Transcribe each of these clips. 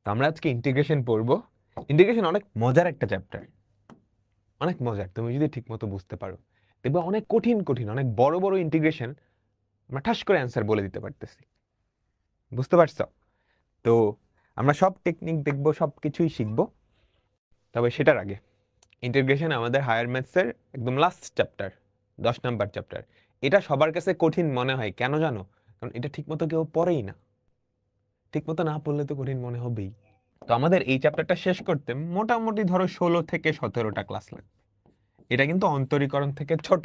তো আমরা আজকে ইন্টিগ্রেশন পড়বো। ইন্টিগ্রেশন অনেক মজার একটা চ্যাপ্টার, অনেক মজার। তুমি যদি ঠিকমতো বুঝতে পারো দেখবে অনেক কঠিন কঠিন অনেক বড় বড় ইন্টিগ্রেশন আমরা ঠাস করে অ্যান্সার বলে দিতে পারতেছি। বুঝতে পারছো? তো আমরা সব টেকনিক দেখবো, সব কিছুই শিখবো। তবে সেটার আগে ইন্টিগ্রেশন আমাদের হায়ার ম্যাথসের একদম লাস্ট চ্যাপ্টার, 10 নম্বর চ্যাপ্টার। এটা সবার কাছে কঠিন মনে হয়, কেন জানো? কারণ এটা ঠিকমতো কেউ পড়েই না। ঠিকমতো না পড়লে তো কঠিন মনে হবেই। তো আমাদের এই চ্যাপ্টারটা শেষ করতে মোটামুটি ধরো 16 থেকে 17টা ক্লাস লাগবে। এটা কিন্তু অন্তরীকরণ থেকে ছোট।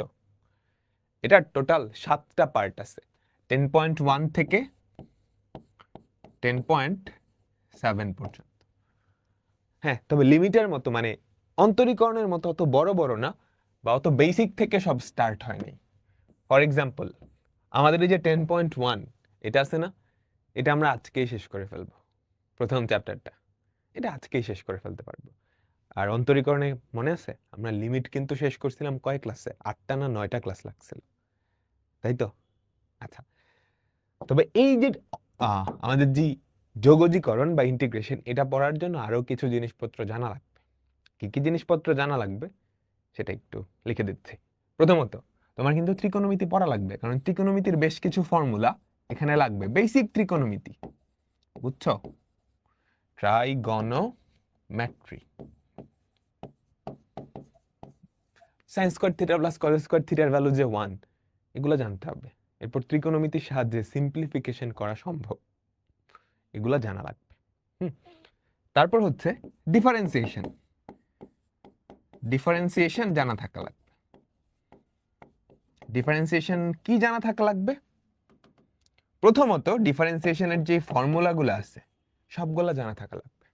এটা টোটাল 7টা পার্ট আছে, 10.1 থেকে 10.7 পর্যন্ত। হ্যাঁ, তবে লিমিটের মতো মানে অন্তরীকরণের মতো অত বড় বড় না, বা অত বেসিক থেকে সব স্টার্ট হয় নাই। ফর এক্সাম্পল, আমাদের এই যে 10.1 এটা আছে না, এটা আমরা আজকেই শেষ করে ফেলবো। প্রথম চ্যাপ্টারটা এটা আজকেই শেষ করে ফেলতে পারবো। আর অন্তরীকরণে মনে আছে আমরা লিমিট কিন্তু শেষ করছিলাম কয় ক্লাসে? 8টা না 9টা ক্লাস লাগছিল, তাই তো? আচ্ছা, তবে এই যে আমাদের যে যোগজীকরণ বা ইন্টিগ্রেশন, এটা পড়ার জন্য আরো কিছু জিনিসপত্র জানা লাগবে। কি কি জিনিসপত্র জানা লাগবে সেটা একটু লিখে দিচ্ছি। প্রথমত, তোমার কিন্তু ত্রিকোণমিতি পড়া লাগবে, কারণ ত্রিকোণমিতির বেশ কিছু ফর্মুলা এখানে লাগবে। বেসিক ত্রিকোণমিতি, বুঝছো? Trigonometry, sine square theta plus cos square থিটার ভ্যালু যে 1, এগুলো জানতে হবে। এরপর ত্রিকোণমিতির সাহায্যে সিম্পলিফিকেশন করা সম্ভব, এগুলো জানা লাগবে। তারপর হচ্ছে ডিফারেন্সিয়েশন। ডিফারেন্সিয়েশন জানা থাকা লাগবে। ডিফারেন্সিয়েশন কি জানা থাকা লাগবে? প্রথমত ডিফারেন্সিয়েশনের যে ফর্মুলাগুলো আছে সবগুলো জানা থাকা লাগবে।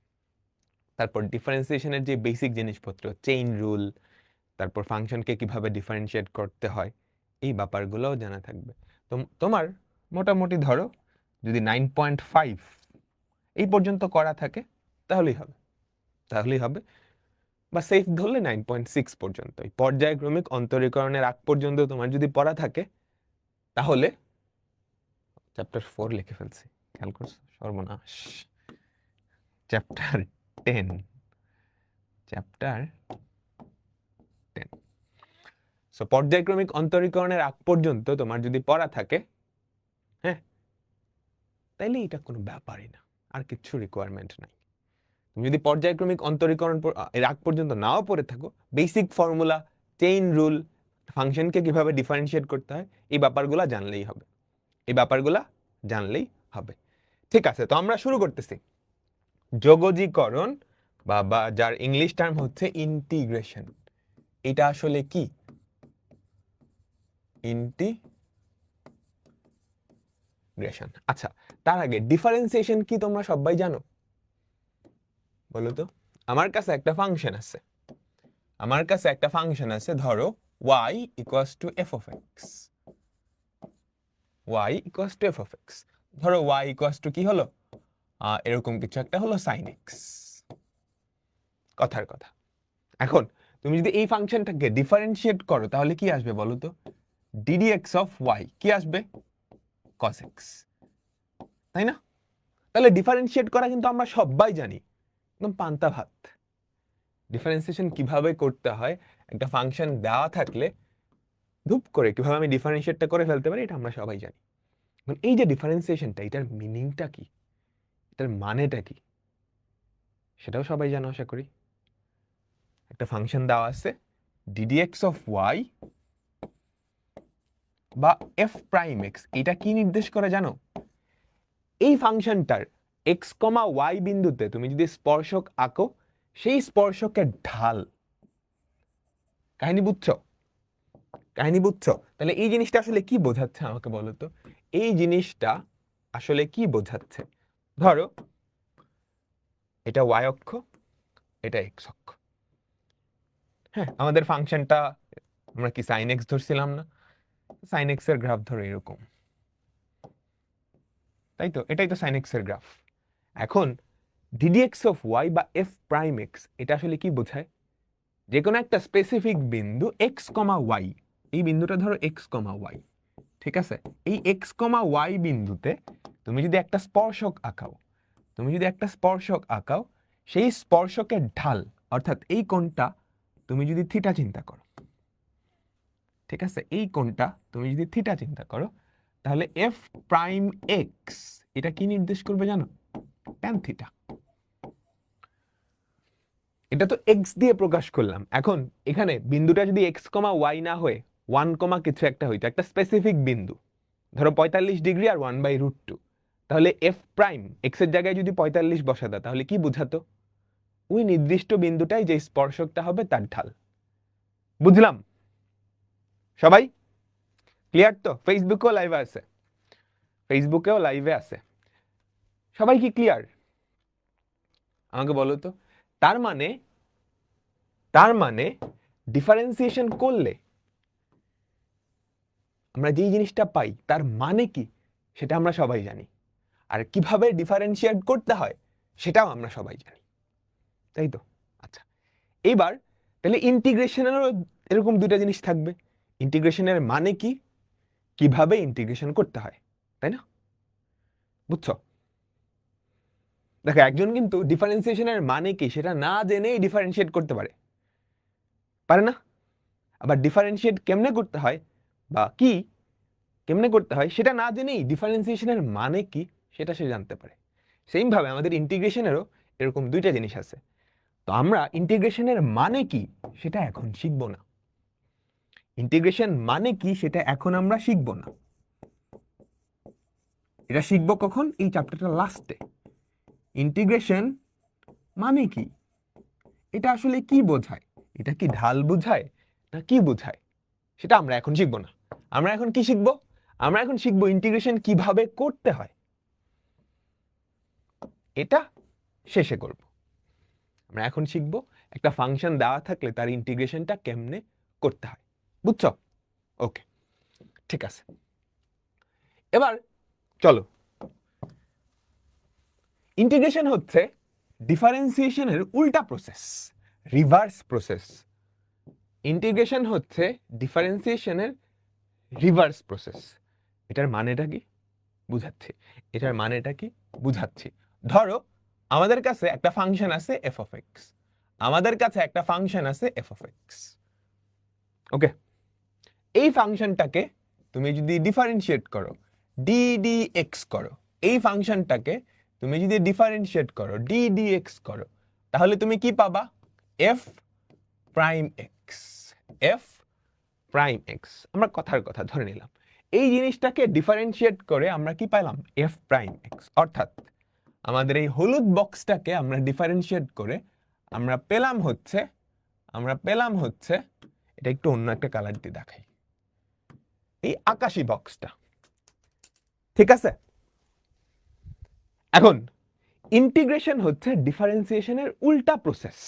তারপর ডিফারেন্সিয়েশনের যে বেসিক জিনিসপত্র, চেইন রুল, তারপর ফাংশনকে কিভাবে ডিফারেন্সিয়েট করতে হয়, এই ব্যাপারগুলোও জানা থাকবে। তোমার মোটামুটি ধরো যদি 9.5 এই পর্যন্ত করা থাকে তাহলেই হবে, বা সেফ ধরলে 9.6 পর্যন্ত। এই পর্যায়ক্রমিক অন্তরীকরণের আগ পর্যন্ত তোমার যদি পড়া থাকে তাহলে চ্যাপ্টার 4 লিখে ফেলছি, খেয়াল করছো? সর্বনাশ। চ্যাপ্টার 10, সো পর্যায়ক্রমিক অন্তরীকরণের আগ পর্যন্ত তোমার যদি পড়া থাকে, হ্যাঁ, তাইলে এটা কোনো ব্যাপারই না, আর কিছু রিকোয়ারমেন্ট নাই। তুমি যদি পর্যায়ক্রমিক অন্তরীকরণ এর আগ পর্যন্ত নাও পড়ে থাকো, বেসিক ফর্মুলা, চেইন রুল, ফাংশনকে কিভাবে ডিফারেন্সিয়েট করতে হয়, এই ব্যাপারগুলো জানলেই হবে। ঠিক আছে, তো আমরা শুরু করতেছি। যোগজীকরণ বা যার ইংলিশ টার্ম হচ্ছে ইন্টিগ্রেশন, এটা আসলে কি? ইন্টিগ্রেশন। আচ্ছা, তার আগে ডিফারেন্সিয়েশন কি তোমরা সবাই জানো? বলো তো। আমার কাছে একটা ফাংশন আছে, ধরো y equals to f of x। ধরো y ইকুয়ালস টু কি হলো? এরকম কিছু একটা হলো sin x। কথার কথা। এখন তুমি যদি এই ফাংশনটাকে ডিফারেন্সিয়েট করো তাহলে কি আসবে বলো তো? ddx of y কি আসবে? cos x, তাই না? তাহলে ডিফারেন্সিয়েট করা কিন্তু আমরা সবাই জানি, একদম পান্তা ভাত। ডিফারেন্সিয়েশন কিভাবে করতে হয়, একটা ফাংশন দেওয়া থাকলে ধুপ করে কিভাবে আমি ডিফারেন্সিয়েটটা করে ফেলতে পারি, এটা আমরা সবাই জানি। এই যে ডিফারেন্সিয়েশনটা, এটার মিনিংটা কি, এটার মানেটা কি, সেটাও সবাই জানো আশা করি। একটা ফাংশন দেওয়া আছে ddx of y বা f prime x, এটা কি নির্দেশ করে জানো? এই ফাংশনটার x, y বিন্দুতে তুমি যদি স্পর্শক আঁকো, সেই স্পর্শকের ঢাল। কাহিনী বুঝছো? তাহলে এই জিনিসটা আসলে কি বোঝাচ্ছে আমাকে বলো তো? এই জিনিসটা আসলে কি বোঝাচ্ছে? ধরো এটা y অক্ষ, এটা x অক্ষ। হ্যাঁ, আমাদের ফাংশনটা আমরা কি sin x ধরছিলাম না? sin x এর গ্রাফ ধরো এরকম, তাই তো? এটাই তো sin x এর গ্রাফ। এখন ddx of y বা f prime x, এটা আসলে কি বোঝায়? যে কোনো একটা স্পেসিফিক বিন্দু x, y, এই বিন্দুটা ধরো x, y, ঠিক আছে? এই x, y বিন্দুতে তুমি যদি একটা স্পর্শক আঁকাও, তুমি যদি একটা স্পর্শক আঁকাও, সেই স্পর্শকের ঢাল অর্থাৎ এই কোণটা তুমি যদি থিটা চিন্তা করো, ঠিক আছে, এই কোণটা তুমি যদি থিটা চিন্তা করো, তাহলে এফ প্রাইম এক্স এটা কি নির্দেশ করবে জানো? Tan theta. এটা তো এক্স দিয়ে প্রকাশ করলাম। এখন এখানে বিন্দুটা যদি এক্স কমা ওয়াই না হয়ে 1 কমা কিছু একটা হইতো, একটা স্পেসিফিক বিন্দু, ধরো 45 ডিগ্রি আর 1/√2, তাহলে এফ প্রাইম এক্স এর জায়গায় যদি 45 বসাতো, তাহলে কি বুঝাতো? ওই নির্দিষ্ট বিন্দুটাই যে স্পর্শকটা হবে তার ঢাল। বুঝলাম সবাই? ক্লিয়ার তো? ফেসবুকেও লাইভে আছে, ফেসবুকেও লাইভে আছে, সবাই কি ক্লিয়ার? আমাকে বলো তো। তার মানে ডিফারেন্সিয়েশন করলে আমরা যেই জিনিসটা পাই তার মানে কি সেটা আমরা সবাই জানি, আর কিভাবে ডিফারেন্সিয়েট করতে হয় সেটাও আমরা সবাই জানি, তাই তো? আচ্ছা, এইবার তাহলে ইন্টিগ্রেশনেরও এরকম দুইটা জিনিস থাকবে। ইন্টিগ্রেশনের মানে কি, কিভাবে ইন্টিগ্রেশন করতে হয়, তাই না? বুঝছো? দেখো, একজন কিন্তু ডিফারেন্সিয়েশনের মানে কি সেটা না জেনেই ডিফারেন্সিয়েট করতে পারে না? আবার ডিফারেন্সিয়েট কেমনে করতে হয় বা কি কেমনে করতে হয় সেটা না জেনেই ডিফারেন্সিয়েশনের মানে কি সেটা সে জানতে পারে। সেম ভাবে আমাদের ইন্টিগ্রেশনেরও এরকম দুইটা জিনিস আছে। তো আমরা ইন্টিগ্রেশনের মানে কি সেটা এখন শিখবো না। ইন্টিগ্রেশন মানে কি সেটা এখন আমরা শিখবো না, এটা শিখবো কখন? এই চ্যাপ্টারটা লাস্টে। ইন্টিগ্রেশন মানে কি, এটা আসলে কি বোঝায়, এটা কি ঢাল বোঝায় না কি বোঝায়, সেটা আমরা এখন শিখবো না। আমরা এখন কি শিখবো? আমরা এখন শিখবো ইন্টিগ্রেশন কিভাবে করতে হয়, এটা শেষে করব। আমরা এখন শিখব একটা ফাংশন দেওয়া থাকলে তার ইন্টিগ্রেশনটা কেমনে করতে হয়। বুঝছো? ওকে, ঠিক আছে। এবার চলো, ইন্টিগ্রেশন হচ্ছে ডিফারেন্সিয়েশনের উল্টা প্রসেস, রিভার্স প্রসেস। ইন্টিগ্রেশন হচ্ছে ডিফারেন্সিয়েশনের রিভার্স প্রসেস। এটার মানেটা কি বুঝাচ্ছি, এটার মানেটা কি বুঝাচ্ছি। ধরো আমাদের কাছে একটা ফাংশন আছে এফ অফ এক্স, আমাদের কাছে একটা ফাংশন আছে এফ অফ এক্স। ওকে, এই ফাংশনটাকে তুমি যদি ডিফারেন্সিয়েট করো, ডি ডি এক্স করো, এই ফাংশনটাকে তুমি যদি ডিফারেন্সিয়েট করো, ডি ডি এক্স করো, তাহলে তুমি কি পাবা? F prime x. F prime x আমরা কথার কথা ধরে নিলাম। এই জিনিসটাকে ডিফারেন্সিয়েট করে আমরা কি পাইলাম? F prime x. অর্থাৎ আমাদের এই হলুদ বক্সটাকে আমরা ডিফারেন্সিয়েট করে আমরা পেলাম হচ্ছে এটা একটু অন্য একটা কালার দিয়ে দেখাই, এই আকাশী বক্সটা, ঠিক আছে? এখন ইন্টিগ্রেশন হচ্ছে ডিফারেন্সিয়েশনের উল্টা প্রসেস।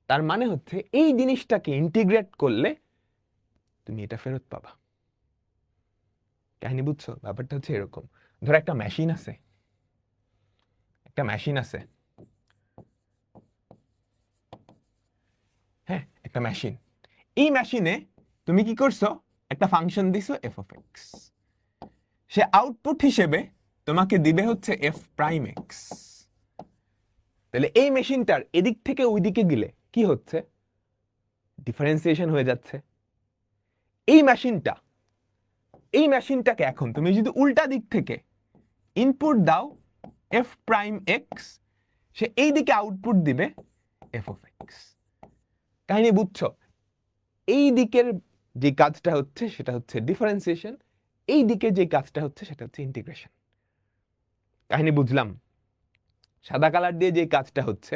তার মানে হচ্ছে এই জিনিসটাকে ইন্টিগ্রেট করলে তুমি এটা ফেরত পাবা। কাহিনী বুঝছো? ব্যাপারটা হচ্ছে এরকম, ধরো একটা মেশিন আছে, হ্যাঁ, একটা মেশিন। এই মেশিনে তুমি কি করছো? একটা ফাংশন দিছো F of x, say output হিসেবে তোমাকে দিবে হচ্ছে এফ প্রাইম এক্স। তাহলে এই মেশিনটার এদিক থেকে ওই দিকে গেলে কি হচ্ছে? ডিফারেন্সিয়েশন হয়ে যাচ্ছে। এই মেশিনটাকে এখন তুমি যদি উল্টা দিক থেকে ইনপুট দাও এফ প্রাইম এক্স, সে এই দিকে আউটপুট দিবে এফ অফ এক্স। কাহিনী বুঝছো? এই দিকের যে কাজটা হচ্ছে সেটা হচ্ছে ডিফারেন্সিয়েশন, এই দিকে যে কাজটা হচ্ছে সেটা হচ্ছে ইন্টিগ্রেশন। কাহিনী বুঝলাম? সাদা কালার দিয়ে যে কাজটা হচ্ছে,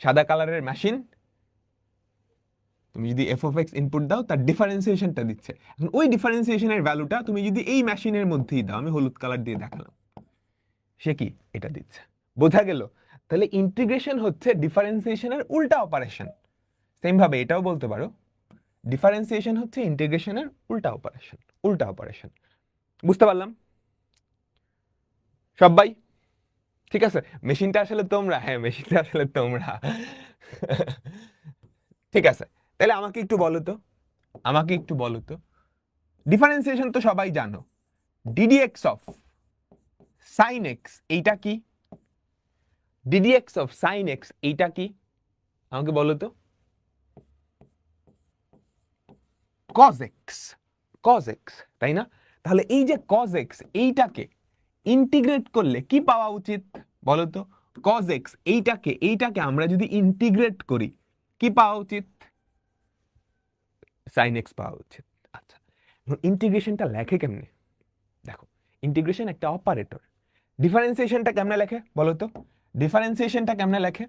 সাদা কালারের মেশিন, তুমি যদি এফ অফ এক্স ইনপুট দাও তার ডিফারেন্সিয়েশনটা দিচ্ছে। এখন ওই ডিফারেন্সিয়েশনের ভ্যালুটা তুমি যদি এই মেশিনের মধ্যেই দাও, আমি হলুদ কালার দিয়ে দেখালাম, সে কি এটা দিচ্ছে। বোঝা গেল? তাহলে ইন্টিগ্রেশন হচ্ছে ডিফারেন্সিয়েশনের উল্টা অপারেশন। সেম ভাবে এটাও বলতে পারো ডিফারেন্সিয়েশন হচ্ছে ইন্টিগ্রেশনের উল্টা অপারেশন। বুঝতে পারলাম সবাই? ঠিক আছে, মেশিনটা আসলে তোমরা, হ্যাঁ মেশিনটা আসলে তোমরা। ঠিক আছে, তাহলে আমাকে একটু বলো তো, ডিফারেন্সিয়েশন তো সবাই জানো, ডিডিএক্স অফ সাইন এক্স এইটা কি? ddx অফ sin x এইটা কি আমাকে বলো তো? cos x, তাই না? তাহলে এই যে cos x এইটাকে ইন্টিগ্রেট করলে কি পাওয়া উচিত বলো তো? cos x এইটাকে আমরা যদি ইন্টিগ্রেট করি কি পাওয়া উচিত? sin x পাওয়া উচিত। আচ্ছা, ইন্টিগ্রেশনটা লেখে কেমনে? দেখো, ইন্টিগ্রেশন একটা অপারেটর। ডিফারেন্সিয়েশনটা কেমনে লেখে বলো তো? ডিফারেন্সিয়েশনটা কেমনে লেখে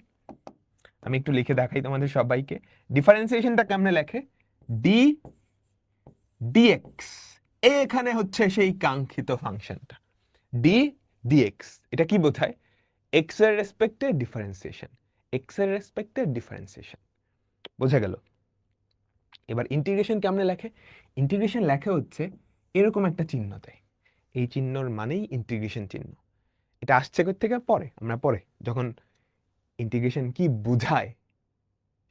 আমি একটু লিখে দেখাই তোমাদের সবাইকে। ডিফারেন্সিয়েশনটা কেমনে লেখে? ডি ডিএক্স, এখানে হচ্ছে সেই কাঙ্ক্ষিত ফাংশনটা ডি ডিএক্স। এটা কি বোঝায়? এক্স এর রেসপেক্টে ডিফারেন্সিয়েশন, এক্স এর রেসপেক্টে ডিফারেন্সিয়েশন। বোঝা গেল? এবার ইন্টিগ্রেশন কেমনে লেখে? ইন্টিগ্রেশন লেখা হচ্ছে এরকম একটা চিহ্ন দেয়, এই চিহ্নর মানেই ইন্টিগ্রেশন চিহ্ন। এটা আসছে কোথা থেকে? পরে, আমরা পরে যখন ইন্টিগ্রেশন কি বোঝায়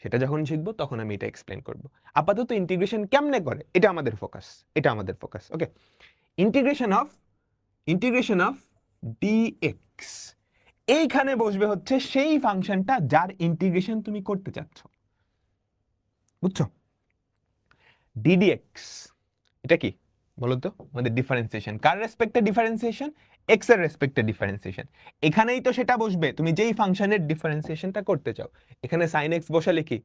সেটা যখন শিখবো তখন আমি এটা এক্সপ্লেন করব। আপাতত ইন্টিগ্রেশন কেমনে করে এটা আমাদের focus. Okay, integration of d x, এইখানে বসবে হচ্ছে সেই ফাংশনটা যার ইন্টিগ্রেশন তুমি করতে চাচ্ছ, বুঝছো? ডিডিএক্স এটা কি বলতো? আমাদের ডিফারেন্সিয়েশন। কার রেসপেক্টে ডিফারেন্সিয়েশন? এক্স এর রেসপেক্টে ডিফারেন্সিয়েশন। এখানেই তো সেটা বসবে তুমি যেই ফাংশনের ডিফারেন্সিয়েশনটা করতে চাও। এখানে sin x বসালে কি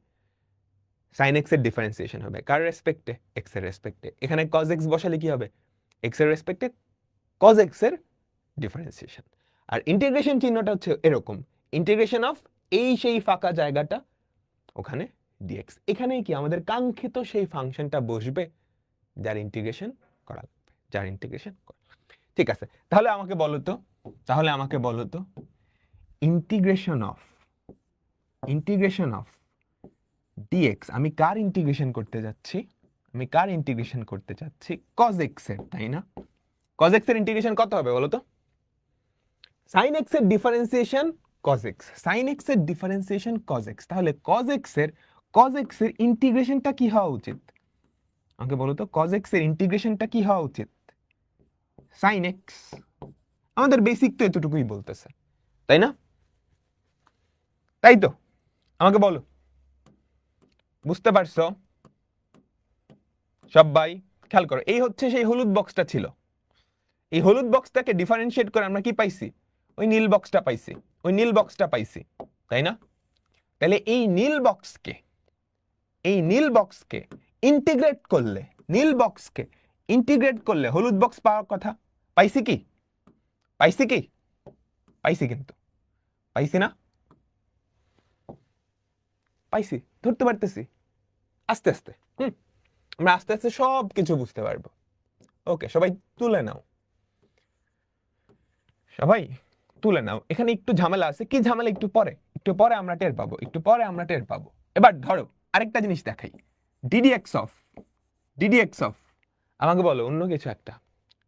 sin x এর ডিফারেন্সিয়েশন হবে কার রেসপেক্টে? এক্স এর রেসপেক্টে। এখানে cos x বসালে কি হবে? এক্স এর রেসপেক্টে cos x এর ডিফারেন্সিয়েশন। আর ইন্টিগ্রেশন চিহ্নটা হচ্ছে এরকম, ইন্টিগ্রেশন অফ এই সেই ফাঁকা জায়গাটা ওখানে dx। এখানেই কি আমাদের কাঙ্ক্ষিত সেই ফাংশনটা বসবে যার ইন্টিগ্রেশন করা লাগবে, যার ইন্টিগ্রেশন করা। ঠিক আছে, তাহলে আমাকে বলো তো ইন্টিগ্রেশন অফ dx আমি কার ইন্টিগ্রেশন করতে যাচ্ছি? cos x এর, তাই না? cos x এর ইন্টিগ্রেশন কত হবে বলো তো? sin x এর differentiation cos x, sin x এর ডিফারেন্সিয়েশন cos x। তাহলে cos x এর ইন্টিগ্রেশনটা কি হওয়া উচিত আমাকে বলো তো? cos x এর ইন্টিগ্রেশনটা কি হওয়া উচিত? sin x। আমাদের বেসিক তো এতটুকুই বলতেছে, তাই না? তাই তো? আমাকে বলো, বুঝতে পারছো সবাই? খেয়াল করো, এই হচ্ছে সেই হলুদ বক্সটা ছিল। এই হলুদ বক্সটাকে ডিফারেন্সিয়েট করে আমরা কি পাইছি? ওই নীল বক্সটা পাইছি, তাই না? তাহলে এই নীল বক্সকে ইন্টিগ্রেট করলে হলুদ বক্স পাওয়ার কথা। পাইছি কিন্তু পাইছি না? পাইছি, ধরতে পারতেছি আস্তে আস্তে। আমরা আস্তে আস্তে সব কিছু বুঝতে পারবো। ওকে, সবাই তুলে নাও, এখানে একটু ঝামেলা আছে। কি ঝামেলা? একটু পরে আমরা টের পাবো। এবার ধরো আরেকটা জিনিস দেখাই, ডিডিএক্স অফ আমাকে বলো অন্য কিছু একটা।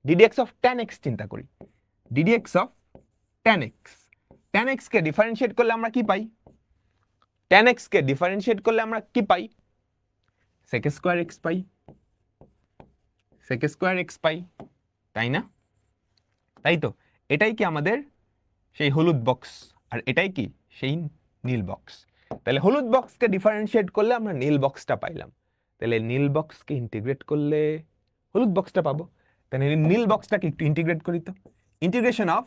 ডিডিএক্স অফ tan x চিন্তা করি। ডিডিএক্স অফ tan x কে ডিফারেন্সিয়েট করলে আমরা কি পাই? sec স্কয়ার x পাই, তাই না? তাই তো? এটাই কি আমাদের সেই হলুদ বক্স, আর এটাই কি সেই নীল বক্স। তাহলে হলুদ বক্সকে ডিফারেন্সিয়েট করলে আমরা নীল বক্সটা পাইলাম। তাহলে নীল বক্সকে ইন্টিগ্রেট করলে হলুদ বক্সটা পাবো। তাহলে নীল বক্সটাকে একটু ইন্টিগ্রেট করি তো। Integration of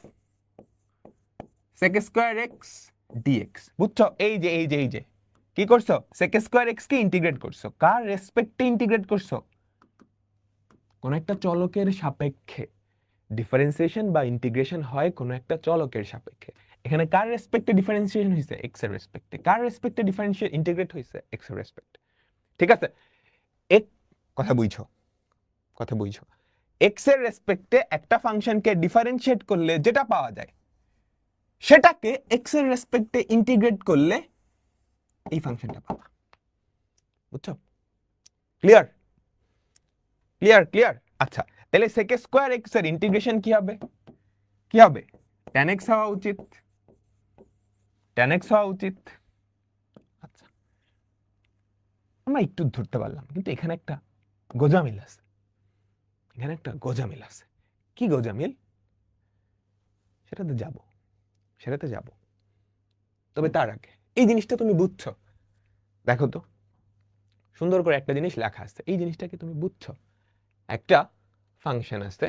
sec square x dx। বুঝছো? এই যে কি করছো? sec স্কয়ার x কে ইন্টিগ্রেট করছো। কার রেসপেক্টে ইন্টিগ্রেট করছো? কোন একটা চলকের সাপেক্ষে। ডিফারেন্সিয়েশন বা ইন্টিগ্রেশন হয় কোন একটা চলকের সাপেক্ষে। এখানে কার রেসপেক্টে ডিফারেন্সিয়েশন হইছে? এক্স এর রেসপেক্টে। কার রেসপেক্টে ডিফারেন্সিয়েট ইন্টিগ্রেট হইছে? এক্স এর রেসপেক্টে। ঠিক আছে, এক কথা বুঝছো? এক্স এর রেসপেক্টে একটা ফাংশনকে ডিফারেন্সিয়েট করলে যেটা পাওয়া যায় সেটাকে এক্স এর রেসপেক্টে ইন্টিগ্রেট করলে এই ফাংশনটা পাবা। বুঝছো? ক্লিয়ার? আচ্ছা, তাহলে sec স্কয়ার x এর ইন্টিগ্রেশন কি হবে? tan x হওয়া উচিত। আচ্ছা, আমরা একটু ধরতে পারলাম, কিন্তু এখানে একটা গোজামিল আছে। কি গোজামিল? সেটাতে যাব। তবে তার আগে এই জিনিসটা তুমি বুঝছো? দেখো তো সুন্দর করে একটা জিনিস লেখা আছে, এই জিনিসটাকে তুমি বুঝছো? একটা ফাংশন আছে,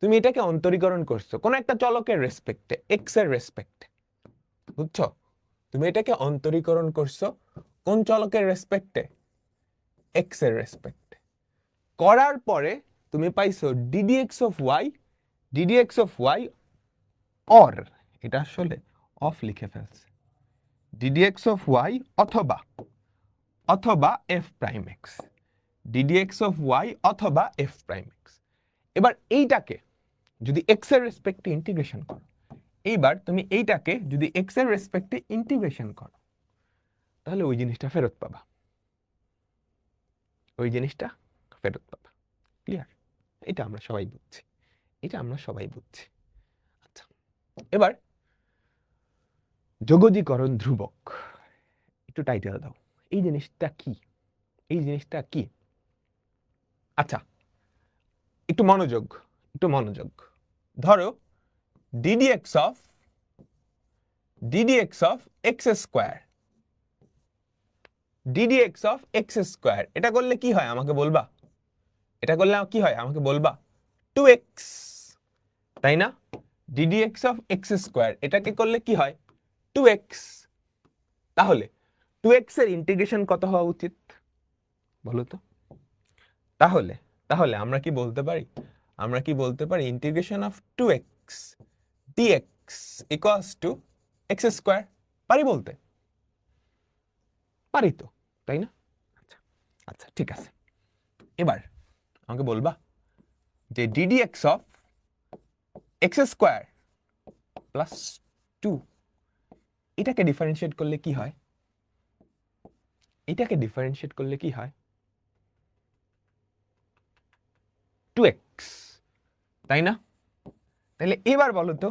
তুমি এটাকে অন্তরীকরণ করছো কোন একটা চলকের রেসপেক্টে, এক্স এর রেসপেক্টে, বুঝছো? তুমি এটাকে অন্তরীকরণ করছো কোন চলকের রেসপেক্টে? এক্স এর রেসপেক্টে। করার পরে তুমি পাইছো d d x of y, d d x of y or, এটা আসলে অফ লিখে ফেলছে, ডিডিএক্স অফ ওয়াই অথবা অথবা f prime x, d d x of y অথবা এফ প্রাইম এক্স। এবার এইটাকে যদি এক্স এর রেসপেক্টে ইন্টিগ্রেশন করো, এইবার তুমি এইটাকে যদি এক্স এর রেসপেক্টে ইন্টিগ্রেশন করো, তাহলে ওই জিনিসটা ফেরত পাবা, ওই জিনিসটা ফেরত পাবা। ক্লিয়ার? এটা আমরা সবাই বুঝছি, এটা আমরা সবাই বুঝছি। আচ্ছা, এবার যোগজীকরণ ধ্রুবক, একটু টাইটেল দাও, এই জিনিসটা কি? এই জিনিসটা কি? আচ্ছা, একটু মনোযোগ, একটু মনোযোগ। ধরো ddx of x square, ddx of x square, এটা করলে কি হয় আমাকে বলবা? এটা করলে কি হয় আমাকে বলবা? 2x, তাই না? ddx of x স্কয়ার এটাকে করলে কি হয়? 2x। তাহলে 2x এর ইন্টিগ্রেশন কত হওয়া উচিত বলো তো? তাহলে তাহলে আমরা কি বলতে পারি? আমরা কি বলতে পারি integration of 2x dx equals to x square? পারি বলতে? পারি তো, তাই না? আচ্ছা আচ্ছা, ঠিক আছে। এবার আমাকে বলবা যে ddx of x square plus 2, এটাকে ডিফারেন্সিয়েট করলে কি হয়? এটাকে ডিফারেন্সিয়েট করলে কি হয়? 2x, তাই না? তাহলে এবার বলো তো,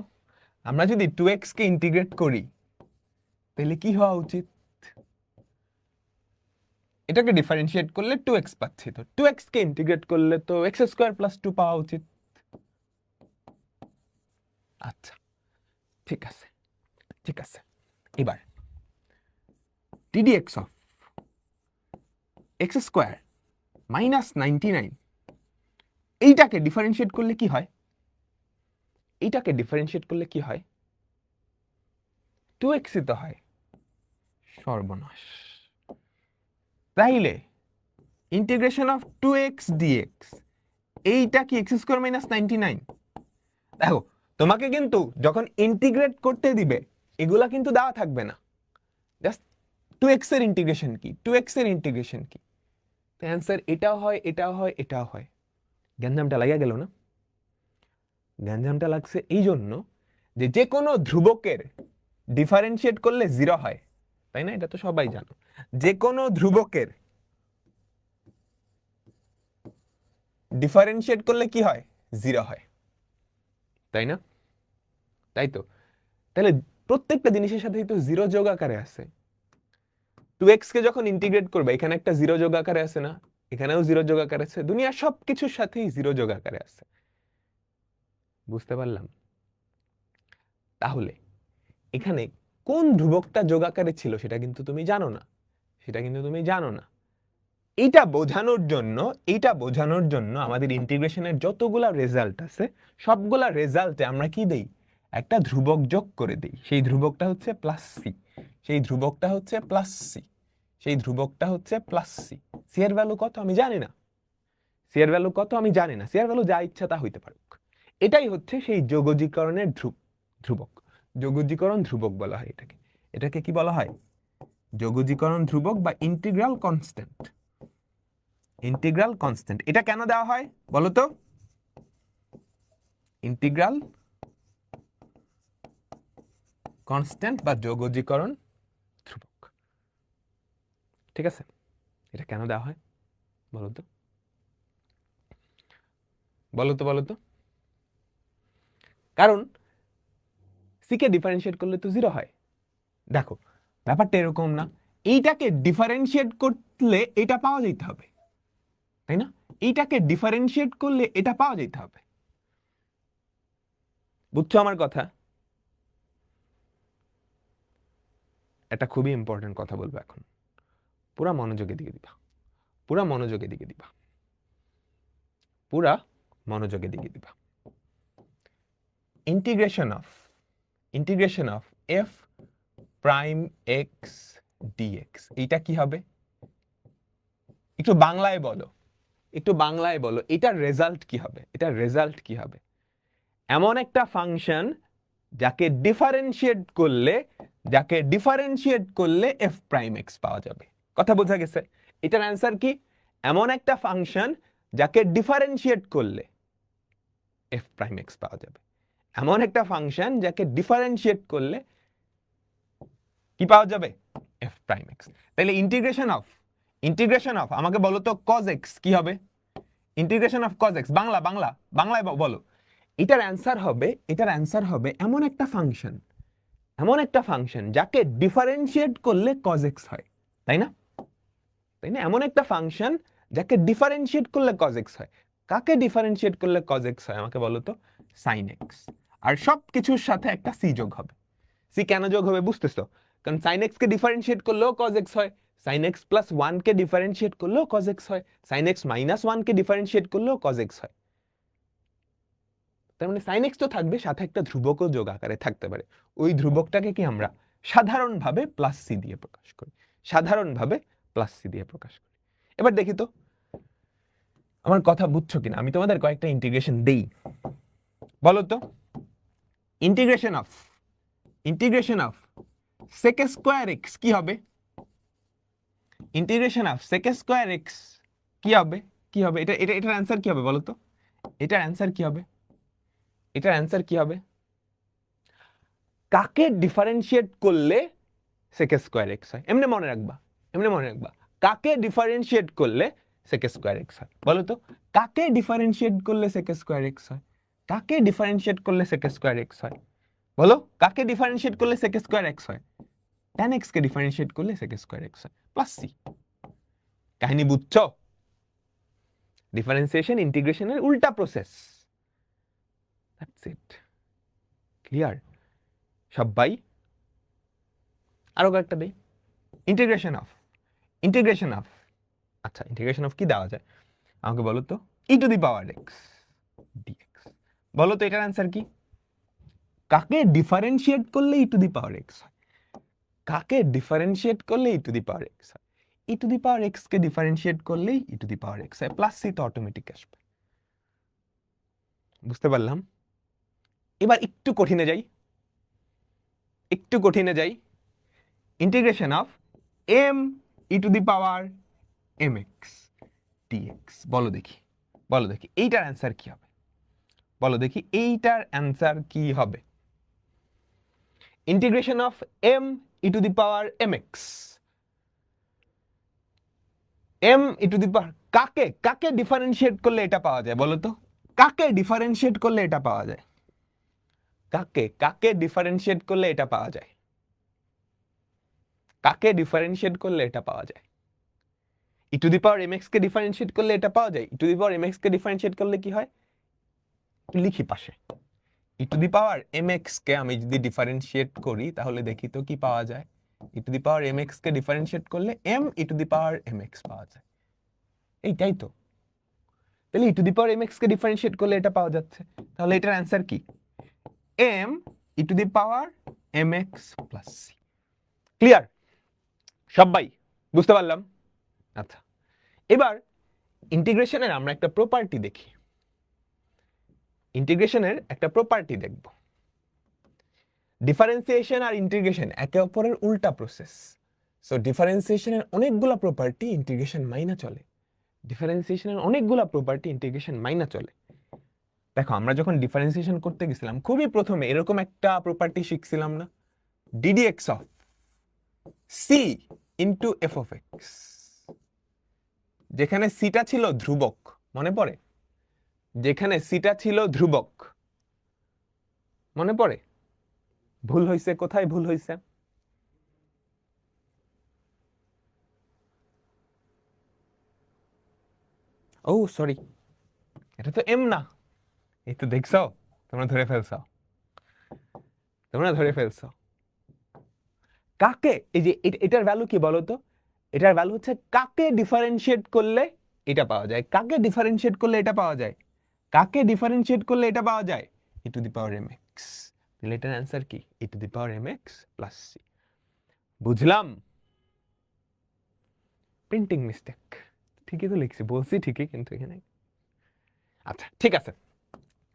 আমরা যদি 2x কে ইন্টিগ্রেট করি তাহলে কি হওয়া উচিত? এটাকে ডিফারেন্সিয়েট করলে 2x পাচ্ছি, তো 2x কে ইন্টিগ্রেট করলে তো x স্কয়ার প্লাস 2 পাওয়া উচিত। আচ্ছা, ঠিক আছে, ঠিক আছে। এবার ddx of x square minus 99, এইটাকে ডিফারেন্সিয়েট করলে কি হয়? এইটাকে ডিফারেন্সিয়েট করলে কি হয়? 2x ই তো হয়। সর্বনাশ। তাইলে ইন্টিগ্রেশন অফ 2x dx, এইটা কি x স্কয়ার মাইনাস 99? দেখো তোমাকে কিন্তু যখন ইন্টিগ্রেট করতে দিবে এগুলা কিন্তু দেওয়া থাকবে না, জাস্ট 2x এর ইন্টিগ্রেশন কি, 2x এর ইন্টিগ্রেশন কি, তো অ্যান্সার এটাও হয়, এটাও হয়, এটাও হয়। গ্যাঞ্জামটা লাগিয়া গেল না? গ্যাঞ্জামটা লাগছে এই জন্য যে যে কোনো ধ্রুবকের ডিফারেন্সিয়েট করলে 0 হয়, তাই না? এটা তো সবাই জানো, যে কোনো ধ্রুবকের ডিফারেন্সিয়েট করলে কি হয়? 0 হয়, তাই না? তাই তো। তাহলে প্রত্যেকটা জিনিসের সাথেই তো 0 যোগ আকারে আছে। 2x কে যখন ইন্টিগ্রেট করবে এখানে একটা 0 যোগ আকারে আছে না? এখানেও 0 যোগ আকারে আছে, দুনিয়ার সবকিছুর সাথেই 0 যোগ আকারে আছে। বুঝতে পারলাম? তাহলে এখানে কোন ধ্রুবকটা যোগ আকারে ছিল সেটা কিন্তু তুমি জানো না, সেটা কিন্তু তুমি জানো না। এইটা বোঝানোর জন্য আমাদের ইন্টিগ্রেশনের যতগুলা রেজাল্ট আছে সবগুলা রেজাল্টে আমরা কি দেই? একটা ধ্রুবক যোগ করে দেই। সেই ধ্রুবকটা হচ্ছে প্লাস সি, সেই ধ্রুবকটা হচ্ছে প্লাস সি, সেই ধ্রুবকটা হচ্ছে প্লাস সি। সি এর ভ্যালু কত আমি জানি না, সি এর ভ্যালু কত আমি জানি না, সি এর ভ্যালু যা ইচ্ছা তা হইতে পারুক। এটাই হচ্ছে সেই যোগজীকরণের ধ্রুবক। যোগজীকরণ ধ্রুবক বলা হয় এটাকে। এটাকে কি বলা হয়? যোগজীকরণ ধ্রুবক বা ইন্টিগ্রাল কনস্ট্যান্ট। Integral constant. এটা কেন দেওয়া হয় বলো তো? ইন্টিগ্রাল কনস্ট্যান্ট বা যোগজীকরণ ধ্রুবক, ঠিক আছে? এটা কেন দেওয়া হয় বলো তো? বলো তো, বলো তো। কারণ সি কে ডিফারেন্সিয়েট করলে তো 0 হয়। দেখো ব্যাপারটা এরকম না, এইটাকে ডিফারেন্সিয়েট করলে এটা পাওয়া যেতে হবে, তাই না? এইটাকে ডিফারেন্সিয়েট করলে এটা পাওয়া যেতে হবে। বুঝছো আমার কথা? এটা খুবই ইম্পর্টেন্ট কথা বলবো এখন, পুরা মনোযোগের দিকে দিবা, পুরা মনোযোগের দিকে দিবা, পুরা মনোযোগের দিকে দিবা। Integration of f prime x d x, এইটা কি হবে? একটু বাংলায় বলো, একটু বাংলায় বলো, এটার রেজাল্ট কি হবে? এটার রেজাল্ট কি হবে? এমন একটা ফাংশন যাকে ডিফারেন্সিয়েট করলে এফ প্রাইম এক্স পাওয়া যাবে। কথা বোঝা গেছে? এটার অ্যান্সার কি? এমন একটা ফাংশন যাকে ডিফারেন্সিয়েট করলে এফ প্রাইম এক্স পাওয়া যাবে। এমন একটা ফাংশন যাকে ডিফারেন্সিয়েট করলে কি পাওয়া যাবে? F prime x. তাহলে ইন্টিগ্রেশন অফ আমাকে বলো তো cos x কি হবে? ইন্টিগ্রেশন অফ cos x, বাংলায় বলো। এটার অ্যান্সার হবে এমন একটা ফাংশন যাকে ডিফারেন্সিয়েট করলে cos x হয়, তাই না? এমন একটা ফাংশন যাকে ডিফারেন্সিয়েট করলে cos x হয়। কাকে ডিফারেন্সিয়েট করলে cos x হয় আমাকে বলো তো? sin x। আর সব কিছুর সাথে একটা c যোগ হবে। c কেন যোগ হবে বুঝতেছো? কারণ sin x কে ডিফারেন্সিয়েট করলেও cos x হয়, sin x plus 1 কে ডিফারেন্সিয়েট করলেও cos x হয়, sin x minus 1 কে ডিফারেন্সিয়েট করলেও cos x হয়। তার মানে sin x তো থাকবে, সাথে একটা ধ্রুবকও যোগ আকারে থাকতে পারে। ওই ধ্রুবকটাকে কি আমরা সাধারণভাবে প্লাস c দিয়ে প্রকাশ করি, এবার দেখি তো আমার কথা বুঝছো কিনা। আমি তোমাদের কয়েকটা ইন্টিগ্রেশন দেই, বলো তো। Integration of sec square x কি হবে? Integration of sec square x কি হবে? এটার অ্যান্সার কি হবে বলো তো? এটার অ্যান্সার কি হবে? কাকে ডিফারেন্সিয়েট করলে sec স্কয়ার x হয়? এমনি মনে রাখবা। কাকে ডিফারেন্সিয়েট করলে sec স্কয়ার x হয়? বলো তো, কাকে ডিফারেন্সিয়েট করলে sec স্কয়ার x হয়? বলো, কাকে ডিফারেন্সিয়েট করলে sec স্কয়ার x হয়? tan x কে ডিফারেন্সিয়েট করলে sec স্কয়ার x হয় প্লাস c। কাহিনী বুঝছো? ডিফারেন্সিয়েশন ইন্টিগ্রেশনের উল্টা প্রসেস। That's it. ক্লিয়ার সবাই? আরো কয়েকটা দেই। ইন্টিগ্রেশন অফ আচ্ছা, ইন্টিগ্রেশন অফ কি দেওয়া যায় আমাকে বলো তো? e to the power x dx। বলো তো এটার অ্যান্সার কি? কাকে ডিফারেন্সিয়েট করলে e to the power x হয়? কাকে ডিফারেন্সিয়েট করলে e to the power x হয়? e to the power x কে ডিফারেন্সিয়েট করলেই e to the power x হয়, প্লাস c তো অটোমেটিক আসবে। বুঝতে পারলাম? এবার একটু কঠিনে যাই। Integration of m e to the power mx dx। বলো দেখি এইটার অ্যান্সার কি হবে? Integration of m e to the power mx, কাকে ডিফারেন্সিয়েট করলে এটা পাওয়া যায় বলো তো? কাকে ডিফারেন্সিয়েট করলে এটা পাওয়া যায়? কাকে ডিফারেন্সিয়েট করলে এটা পাওয়া যায়? e to the power mx K differentiate করলে এটা পাওয়া যায়। e to the power mx K differentiate করলে কি হয়? লিখি পাশে। e to the power mx কে আমি যদি ডিফারেন্সিয়েট করি তাহলে দেখি তো কি পাওয়া যায়। e to the power mx K differentiate করলে m e to the power mx পাওয়া যায়। এইটাই তো। তাহলে e to the power mx K differentiate করলে এটা পাওয়া যাচ্ছে। তাহলে এটার অ্যান্সার কি? m e to the power mx plus c। Clear সবাই? বুঝতে পারলাম? আচ্ছা, এবার ইন্টিগ্রেশনের আমরা একটা প্রপার্টি দেখি। দেখব। ডিফারেন্সিয়েশন আর ইন্টিগ্রেশন একে অপরের উল্টা প্রসেস। সো ডিফারেন্সিয়েশনের অনেকগুলা প্রপার্টি ইন্টিগ্রেশন মাইনা চলে। দেখো, আমরা যখন ডিফারেন্সিয়েশন করতে গেছিলাম খুবই প্রথমে এরকম একটা প্রপার্টি শিখছিলাম না? ddx of c into f of x, যেখানে সিটা ছিল ধ্রুবক, মনে পড়ে? ভুল হয়েছে কোথায়? ও সরি, এটা তো এম না। এই তো দেখছো, তোমরা ধরে ফেলছো। কাকে, এই যে এটার ভ্যালু কি বলতো, এটার ভ্যালু হচ্ছে কাকে ডিফারেন্সিয়েট করলে এটা পাওয়া যায়, কাকে ডিফারেন্সিয়েট করলে এটা পাওয়া যায়, কাকে ডিফারেন্সিয়েট করলে এটা পাওয়া যায়, e to the power mx। তাহলে এটার অ্যান্সার কি, e to the power mx plus c। বুঝলাম? প্রিন্টিং মিস্টেক, ঠিকই তো লিখছি, বলছি ঠিকই, কিন্তু এখানে আচ্ছা ঠিক আছে,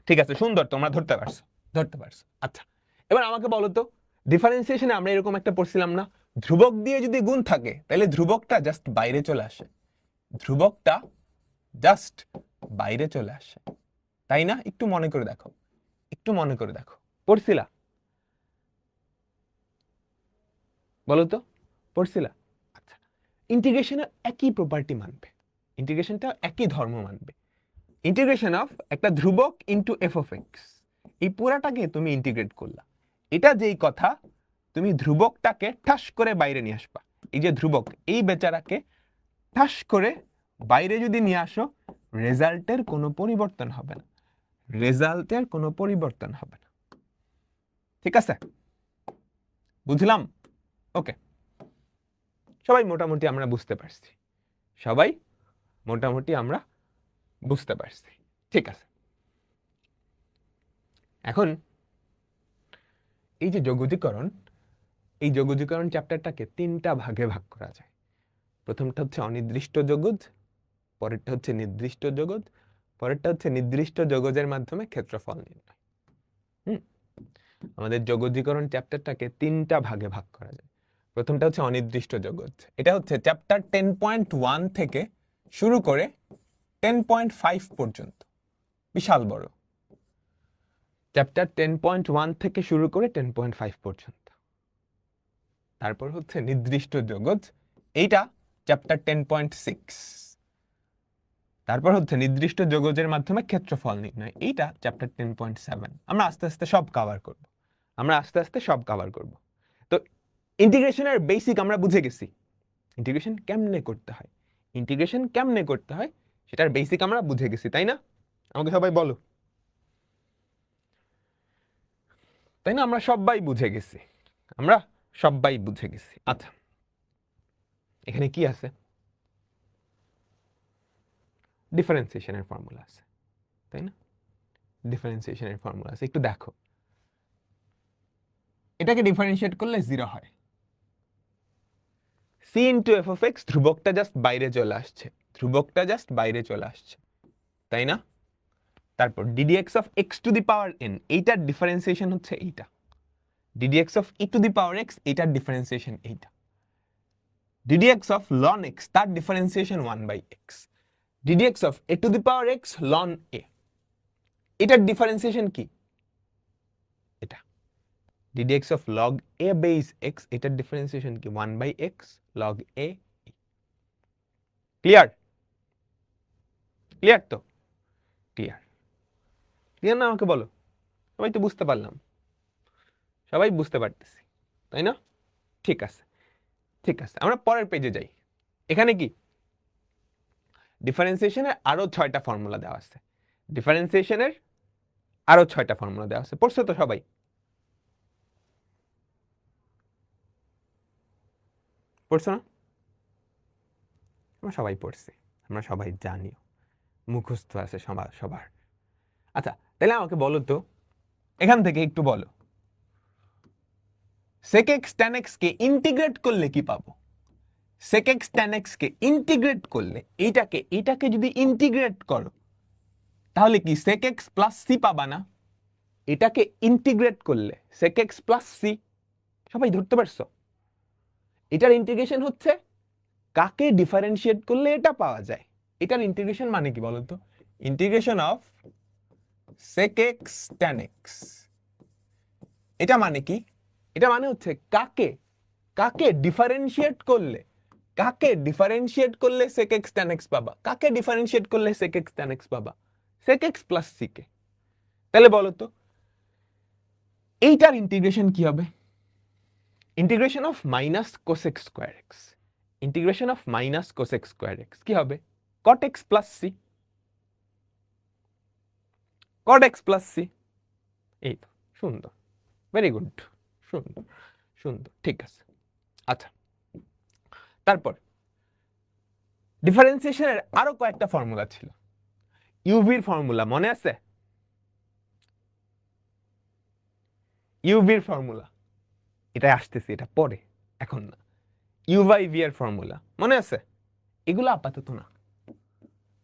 ঠিক আছে, সুন্দর, তোমরা ধরতে পারছো, ধরতে পারছো। আচ্ছা এবার আমাকে বলো তো, ডিফারেন্সিয়েশনে আমরা এরকম একটা পড়ছিলাম না, ধ্রুবক দিয়ে যদি গুণ থাকে তাহলে ধ্রুবকটা জাস্ট বাইরে চলে আসে, ধ্রুবকটা জাস্ট বাইরে চলে আসে, তাই না? একটু মনে করে দেখো, একটু মনে করে দেখো, পড়ছিলা? বলো তো, পড়ছিলা? আচ্ছা, ইন্টিগ্রেশনের একই প্রপার্টি মানবে, ইন্টিগ্রেশনটা একই ধর্ম মানবে। ইন্টিগ্রেশন অফ একটা ধ্রুবক ইনটু এফ অফ এক্স, এই পুরাটাকে তুমি ইন্টিগ্রেট করলা, এটা যেই কথা, তুমি ধ্রুবকটাকে ঠাস করে বাইরে নিয়ে আসবা, এই যে ধ্রুবক, এই বেচারাকে ঠাস করে বাইরে যদি নিয়ে আসো, রেজাল্টের কোনো পরিবর্তন হবে না, রেজাল্টের কোনো পরিবর্তন হবে না। ঠিক আছে, বুঝলাম? ওকে, সবাই মোটামুটি আমরা বুঝতে পারছি, সবাই মোটামুটি আমরা বুঝতে পারছি। ঠিক আছে, এখন এই যে যোগজীকরণ, এই যোগজীকরণ চ্যাপ্টারটাকে 3টা ভাগে ভাগ করা যায়। প্রথমটা হচ্ছে অনির্দিষ্ট যোগজ, পরেরটা হচ্ছে নির্দিষ্ট যোগজ, পরেরটা হচ্ছে নির্দিষ্ট যোগজের মাধ্যমে ক্ষেত্রফল নির্ণয়। আমাদের যোগজীকরণ চ্যাপ্টারটাকে 3টা ভাগে ভাগ করা যায়। প্রথমটা হচ্ছে অনির্দিষ্ট যোগজ, এটা হচ্ছে চ্যাপ্টার 10.1 থেকে শুরু করে 10.5 পর্যন্ত, বিশাল বড় চ্যাপ্টার, 10.1 থেকে শুরু করে 10.5 পর্যন্ত। তারপর হচ্ছে নির্দিষ্ট যোগজ, এইটা চ্যাপ্টার 10.6। তারপর হচ্ছে নির্দিষ্ট যোগজের মাধ্যমে ক্ষেত্রফল নির্ণয়, এইটা চ্যাপ্টার 10.7। আমরা আস্তে আস্তে সব কভার করব, আমরা আস্তে আস্তে সব কভার করব। তো ইন্টিগ্রেশনের বেসিক আমরা বুঝে গেছি, ইন্টিগ্রেশন কেমনে করতে হয়, ইন্টিগ্রেশন কেমনে করতে হয় সেটার বেসিক আমরা বুঝে গেছি, তাই না? আমাকে সবাই বলো, তাই না? আমরা সবাই বুঝে গেছি, আমরা সবাই বুঝে গেছি। আচ্ছা, এখানে কি আছে? ডিফারেন্সিয়েশনের ফর্মুলা আছে, তাই না? ডিফারেন্সিয়েশনের ফর্মুলা আছে, একটু দেখো, এটাকে ডিফারেন্সিয়েট করলে 0 হয়, c into f of x, ধ্রুবকটা জাস্ট বাইরে চলে আসছে, ধ্রুবকটা জাস্ট বাইরে চলে আসছে, তাই না? তারপর ddx of x to the power n, এইটার ডিফারেন্সিয়েশন হচ্ছে এইটা, ddx of e to the power x, এইটার ডিফারেন্সিয়েশন এইটা, ddx অফ ln x, তার differentiation 1/x, ddx of a to the power x ln a, এটার differentiation কি? এটা ddx of log a base x, এটার differentiation কি? 1/x log a। Clear? Clear তো? Clear? Clear না? আমাকে বলো, সবাই তো বুঝতে পারলাম, সবাই বুঝতে পারতেছি, তাই না? ঠিক আছে, ঠিক আছে, আমরা পরের পেজে যাই। এখানে কি ডিফারেন্সিয়েশনের আরো 6টা ফর্মুলা দেওয়া আছে, ডিফারেন্সিয়েশনের আরো 6টা ফর্মুলা দেওয়া আছে, পড়ছো তো সবাই? পড়ছো না? আমরা সবাই পড়ছি, আমরা সবাই জানিও, মুখস্থ আছে সবার। আচ্ছা, তাহলে আমাকে বলো তো, এখান থেকে একটু বলো, sec x tan x কে ইন্টিগ্রেট করলে কি পাবো? sec x tan x কে ইন্টিগ্রেট করলে, এইটাকে যদি ইন্টিগ্রেট করো তাহলে কি sec x প্লাস c পাবা না? এটাকে ইন্টিগ্রেট করলে sec x প্লাস c, সবাই ধরতে পারছো? এটার ইন্টিগ্রেশন হচ্ছে কাকে ডিফারেন্সিয়েট করলে এটা পাওয়া যায়, এটার ইন্টিগ্রেশন মানে কি বলতো? Integration of sec x tan x, এটা মানে কি? এটা মানে হচ্ছে কাকে ডিফারেন্সিয়েট করলে, কাকে ডিফারেন্সিয়েট করলে sec x tan x পাবা, কাকে ডিফারেন্সিয়েট করলে sec x tan x পাবা? sec x প্লাস c কে। তাহলে বলো তো এইটার ইন্টিগ্রেশন কি হবে? Integration of minus cosec square x, integration of minus cosec square x কি হবে? cot x plus c, cot x plus c। এই তো, সুন্দর, ভেরি গুড, সুন্দর সুন্দর, ঠিক আছে। আচ্ছা, তারপর ডিফারেন্সিয়েশনের আরো কয়েকটা ফর্মুলা ছিল। ইউভির ফর্মুলা মনে আছে? ইউভির ফর্মুলা, এটা আসতেছে, এটা পরে, এখন না। ইউ বাই ভি এর ফর্মুলা মনে আছে? এগুলো আপাতত না,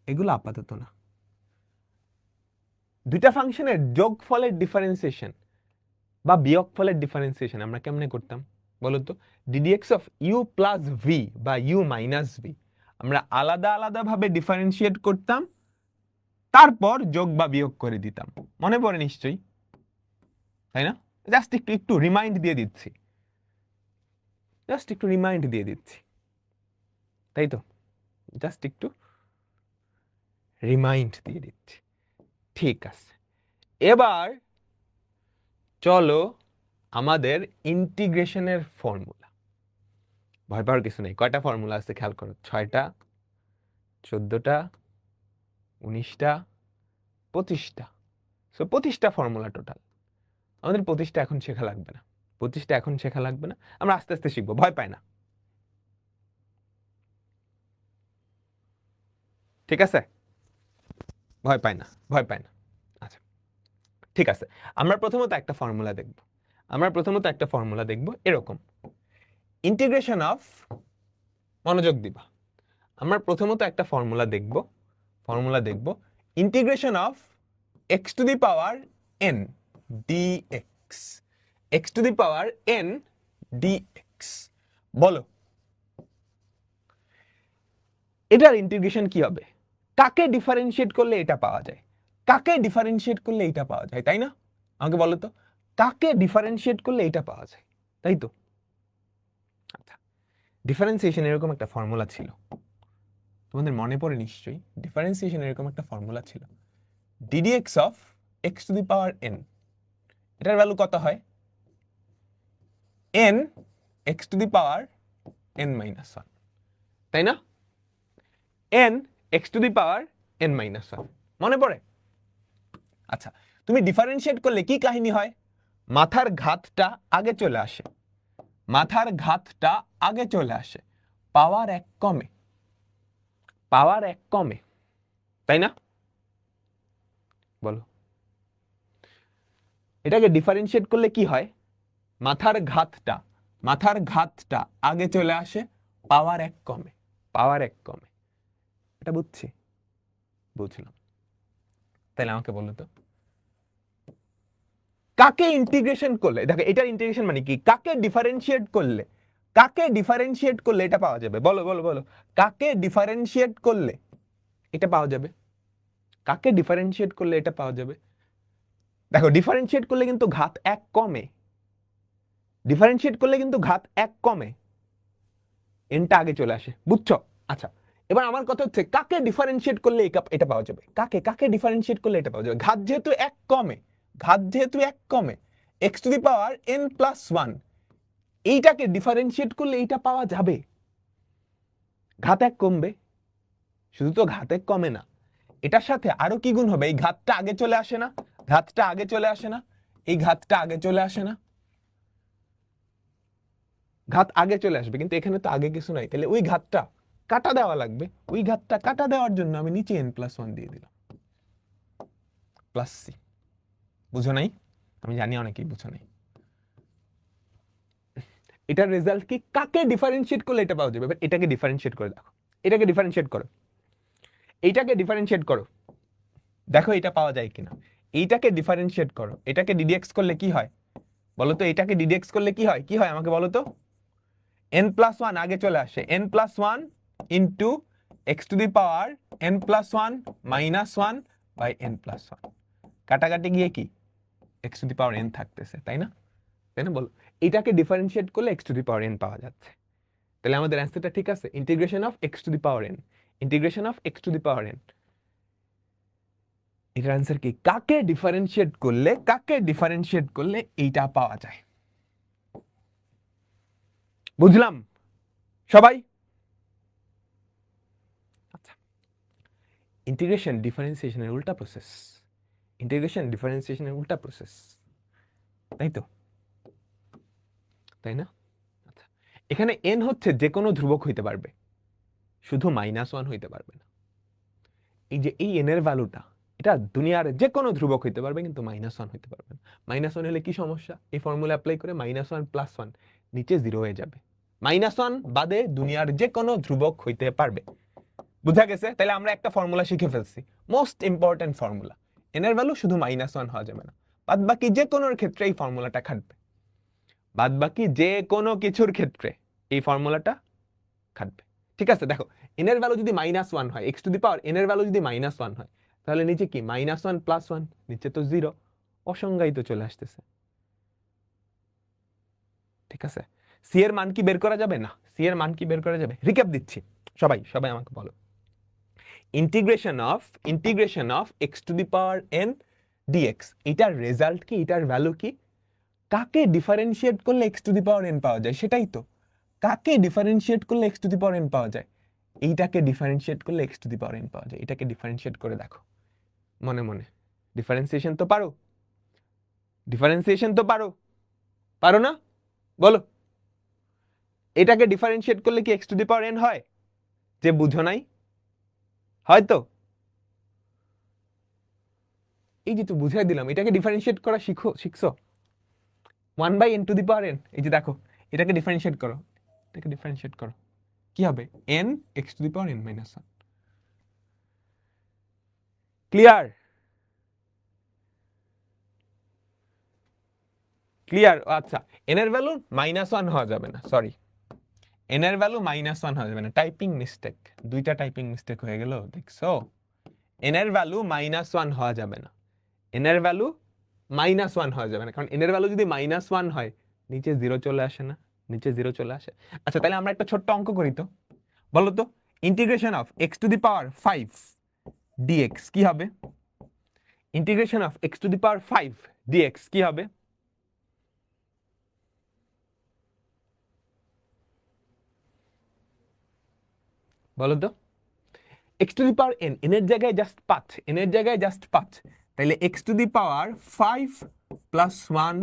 এগুলো আপাতত না। দুইটা ফাংশনের যোগফলের ডিফারেন্সিয়েশন বা বিয়োগফলের ডিফারেন্সিয়েশন আমরা কেমনে করতাম বলতো? D d x of u plus v বা ইউ মাইনাস ভি আমরা আলাদা আলাদা ভাবে ডিফারেন্সিয়েট করতাম, তারপর যোগ বা বিয়োগ করে দিতাম। মনে পড়ে নিশ্চয়ই, তাই না? জাস্ট একটু একটু রিমাইন্ড দিয়ে দিচ্ছি, জাস্ট একটু রিমাইন্ড দিয়ে দিচ্ছি, তাই তো? জাস্ট একটু রিমাইন্ড দিয়ে দিচ্ছি। ঠিক আছে, এবার চলো আমাদের ইন্টিগ্রেশনের ফর্মুলা। ভয় পাওয়ার কিছু নেই। কয়টা ফর্মুলা আছে খেয়াল করো? 6টা, 14টা, 19টা, 25টা। সো 25টা ফর্মুলা টোটাল। আমাদের 25টা এখন শেখা লাগবে না, 25টা এখন শেখা লাগবে না, আমরা আস্তে আস্তে শিখবো, ভয় পাই না। ঠিক আছে, ভয় পাই না, ভয় পাই না। আচ্ছা, ঠিক আছে, আমরা প্রথমত একটা ফর্মুলা দেখব। আমরা প্রথমত একটা ফর্মুলা দেখব এরকম, ইন্টিগ্রেশন অফ, মনোযোগ দিবা, আমরা প্রথমত একটা ফর্মুলা দেখব integration of x to the power n dx, x to the power n dx। বলো এটার ইন্টিগ্রেশন কি হবে? কাকে ডিফারেন্সিয়েট করলে এটা পাওয়া যায়, কাকে ডিফারেন্সিয়েট করলে এটা পাওয়া যায়, তাই না? আমাকে বলো তো, কাকে ডিফারেন্সিয়েট করলে এটা পাওয়া যায়, তাই তো? আচ্ছা, ডিফারেন্সিয়েশন এরকম একটা ফর্মুলা ছিল, তোমাদের মনে পড়ে নিশ্চয়ই। ডিফারেন্সিয়েশন এরকম একটা ফর্মুলা ছিল, ddx of x to the power n, এটার ভ্যালু কত হয়? n x to the power n minus 1, তাই না? n x to the power n minus 1, মনে পড়ে? আচ্ছা, তুমি ডিফারেন্সিয়েট করলে কি কাহিনী হয়? মাথার ঘাতটা আগে চলে আসে, মাথার ঘাতটা আগে চলে আসে, পাওয়ার 1 কমে, পাওয়ার 1 কমে, তাই না? বলো এটাকে ডিফারেন্সিয়েট করলে কি হয়? মাথার ঘাতটা আগে চলে আসে, পাওয়ার 1 কমে, পাওয়ার 1 কমে। এটা বুঝছি, বুঝলাম। তাহলে আমাকে বলো তো, কাকে ইন্টিগ্রেশন করলে, দেখো এটার ইন্টিগ্রেশন মানে কি, কাকে ডিফারেন্সিয়েট করলে, কাকে ডিফারেন্সিয়েট করলে এটা পাওয়া যাবে? বলো বলো বলো, কাকে ডিফারেন্সিয়েট করলে এটা পাওয়া যাবে? কাকে ডিফারেন্সিয়েট করলে এটা পাওয়া যাবে? দেখো ডিফারেন্সিয়েট করলে কিন্তু ঘাত 1 কমে, ডিফারেন্সিয়েট করলে কিন্তু ঘাত 1 কমে, এনটা আগে চলে আসে, বুঝছো? আচ্ছা, এবার আমার কথা হচ্ছে কাকে ডিফারেন্সিয়েট করলে এটা পাওয়া যাবে? কাকে কাকে ডিফারেন্সিয়েট করলে এটা পাওয়া যাবে? ঘাত যেহেতু 1 কমে, ঘাত যেহেতু 1 কমে, x to the power n plus 1, এইটাকে ডিফারেন্সিয়েট করলে এইটা পাওয়া যাবে। ঘাত 1 কমবে, শুধু তো ঘাত 1 কমে না, এটার সাথে আরো কি গুণ হবে? এই ঘাতটা আগে চলে আসে না, ঘাতটা আগে চলে আসে না, এই ঘাতটা আগে চলে আসে না, ঘাত আগে চলে আসবে, কিন্তু এখানে তো আগে কিছু নাই, তাহলে ওই ঘাতটা কাটা দেওয়া লাগবে। ওই ঘাতটা কাটা দেওয়ার জন্য আমি নিচে n প্লাস 1 দিয়ে দিলাম, প্লাস সি। বুঝো নাই? আমি জানি অনেকেই বুঝো নাই। এটার রেজাল্ট কি? কাকে ডিফারেন্সিয়েট করলে এটা পাওয়া যাবে? এটাকে ডিফারেন্সিয়েট করে দেখো, এটাকে ডিফারেন্সিয়েট করো, এইটাকে ডিফারেন্সিয়েট করো, দেখো এটা পাওয়া যায় কিনা। এইটাকে ডিফারেন্সিয়েট করো, এটাকে ডিডিএক্স করলে কি হয় বলো তো? এটাকে ডিডিএক্স করলে কি হয়? কি হয় আমাকে বলো তো? n প্লাস 1 আগে চলে আসে, n plus 1 into x to the power n plus 1 minus 1 by n plus 1, কাটাকাটি গিয়ে কি x to the power n থাকতেছে, তাই না? তাই না? বলো এটাকে ডিফারেন্সিয়েট করলে x to the power n পাওয়া যাচ্ছে। তাহলে আমাদের অ্যান্সারটা ঠিক আছে, integration of x to the power n, integration of x to the power n। এটার অ্যান্সার কি? কাকে ডিফারেন্সিয়েট করলে, কাকে ডিফারেন্সিয়েট করলে এইটা পাওয়া যায়। বুঝলাম সবাই? আচ্ছা, ইন্টিগ্রেশন ডিফারেন্সিয়েশনের উল্টা প্রসেস, ইন্টিগ্রেশন ডিফারেন্সিয়েশনের উল্টা প্রসেস, তাই তো? তাই না? আচ্ছা, এখানে n হচ্ছে যে কোনো ধ্রুবক হইতে পারবে, শুধু -1 হইতে পারবে না। এই যে এই n এর ভ্যালুটা, এটা দুনিয়ার যে কোনো ধ্রুবক হইতে পারবে, কিন্তু -1 হইতে পারবে না। -1 হলে কি সমস্যা? এই ফর্মুলা অ্যাপ্লাই করে -1 + 1 নিচে 0 হয়ে যাবে। -1 বাদে দুনিয়ার যে কোনো ধ্রুবক হইতে পারবে। বুঝা গেছে? তাহলে আমরা একটা ফর্মুলা শিখে ফেলছি, মোস্ট ইম্পর্টেন্ট ফর্মুলা। n এর ভ্যালু শুধু -1 হওয়া যাবে না, বাদ বাকি যে কোনো ক্ষেত্রে এই ফর্মুলাটা খাটবে। বাদ বাকি যে কোনো কিছুর ক্ষেত্রে এই ফর্মুলাটা খাটবে। ঠিক আছে, দেখো n এর ভ্যালু যদি -1 হয়, x to the power n এর ভ্যালু যদি -1 হয়, তাহলে নিচে কি -1 + 1, নিচে তো 0, অসংজ্ঞায়িত চলে আসতেছে। ঠিক আছে, c এর মান কি বের করা যাবে? না, c এর মান কি বের করা যাবে? রিক্যাপ দিচ্ছি, সবাই আমাকে বলো। Integration of x to the power n dx, এটার রেজাল্ট কি, এটার ভ্যালু কি? কাকে ডিফারেন্সিয়েট করলে x to the power n পাওয়া যায়? সেটাই তো, কাকে ডিফারেন্সিয়েট করলে x to the power n পাওয়া যায়? এইটাকে ডিফারেন্সিয়েট করলে x to the power n পাওয়া যায়। এটাকে ডিফারেন্সিয়েট করে দেখো মনে মনে। ডিফারেন্সিয়েশন তো পারো? ডিফারেন্সিয়েশন তো পারো? পারো না? বলো, এটাকে ডিফারেন্সিয়েট করলে কি x to the power n হয়? যে বুঝো নাই, হয়তো এই যে তো বুঝাই দিলাম, এটাকে ডিফারেন্সিয়েট করা শিখছো। 1/n to the power n, এই যে দেখো, এটাকে ডিফারেন্সিয়েট করো, এটাকে ডিফারেন্সিয়েট করো, কি হবে? n x to the power n - 1। Clear? Clear? আচ্ছা, n এর ভ্যালু -1 হওয়া যাবে না, সরি, n এর ভ্যালু -1 হওয়া যাবে না। টাইপিং মিস্টেক, দুইটা টাইপিং মিস্টেক হয়ে গেল, দেখছো? n এর ভ্যালু -1 হওয়া যাবে না, n এর ভ্যালু -1 হওয়া যাবে না, কারণ n এর ভ্যালু যদি -1 হয়, নিচে 0 চলে আসে না? নিচে 0 চলে আসে। আচ্ছা, তাহলে আমরা একটা ছোট্ট অঙ্ক করি তো, বলো তো, integration of x to the power 5 dx কি হবে? Integration of x to the power 5 dx কি হবে? বলো তো, x to the power n, n এর জায়গায় জাস্ট 5, n এর জায়গায় জাস্ট 5, তাহলে x to the power 5 + 1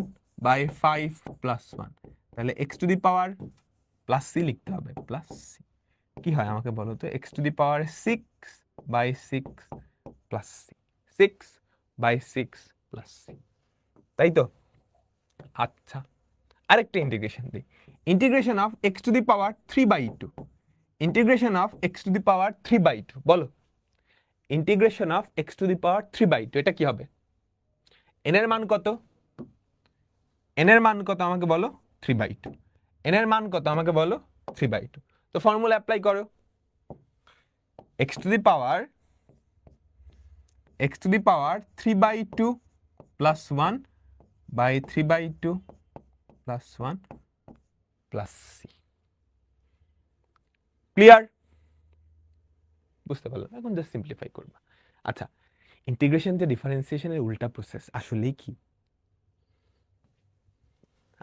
by 5 + 1, তাহলে x to the power plus c লিখতে হবে, প্লাস c। কি হয় আমাকে বলো তো? x to the power 6/6 plus c, 6/6 plus c, তাই তো? আচ্ছা, আরেকটা ইন্টিগ্রেশন দিই, integration of x to the power 3/2, integration of x to the power 3/2, বলো, integration of x to the power 3/2, এটা কি হবে? n এর মান কত? n এর মান কত আমাকে বলো? 3/2। n এর মান কত আমাকে বলো? 3/2। তো ফর্মুলা অ্যাপ্লাই করো, x to the power 3/2 plus 1 by 3/2 plus 1 plus c। Clear? বুঝতে পারলো? এখন জাস্ট সিম্পলিফাই করবা। আচ্ছা, ইন্টিগ্রেশন যে ডিফারেন্সিয়েশনের উল্টা প্রসেস, আসলেই কি?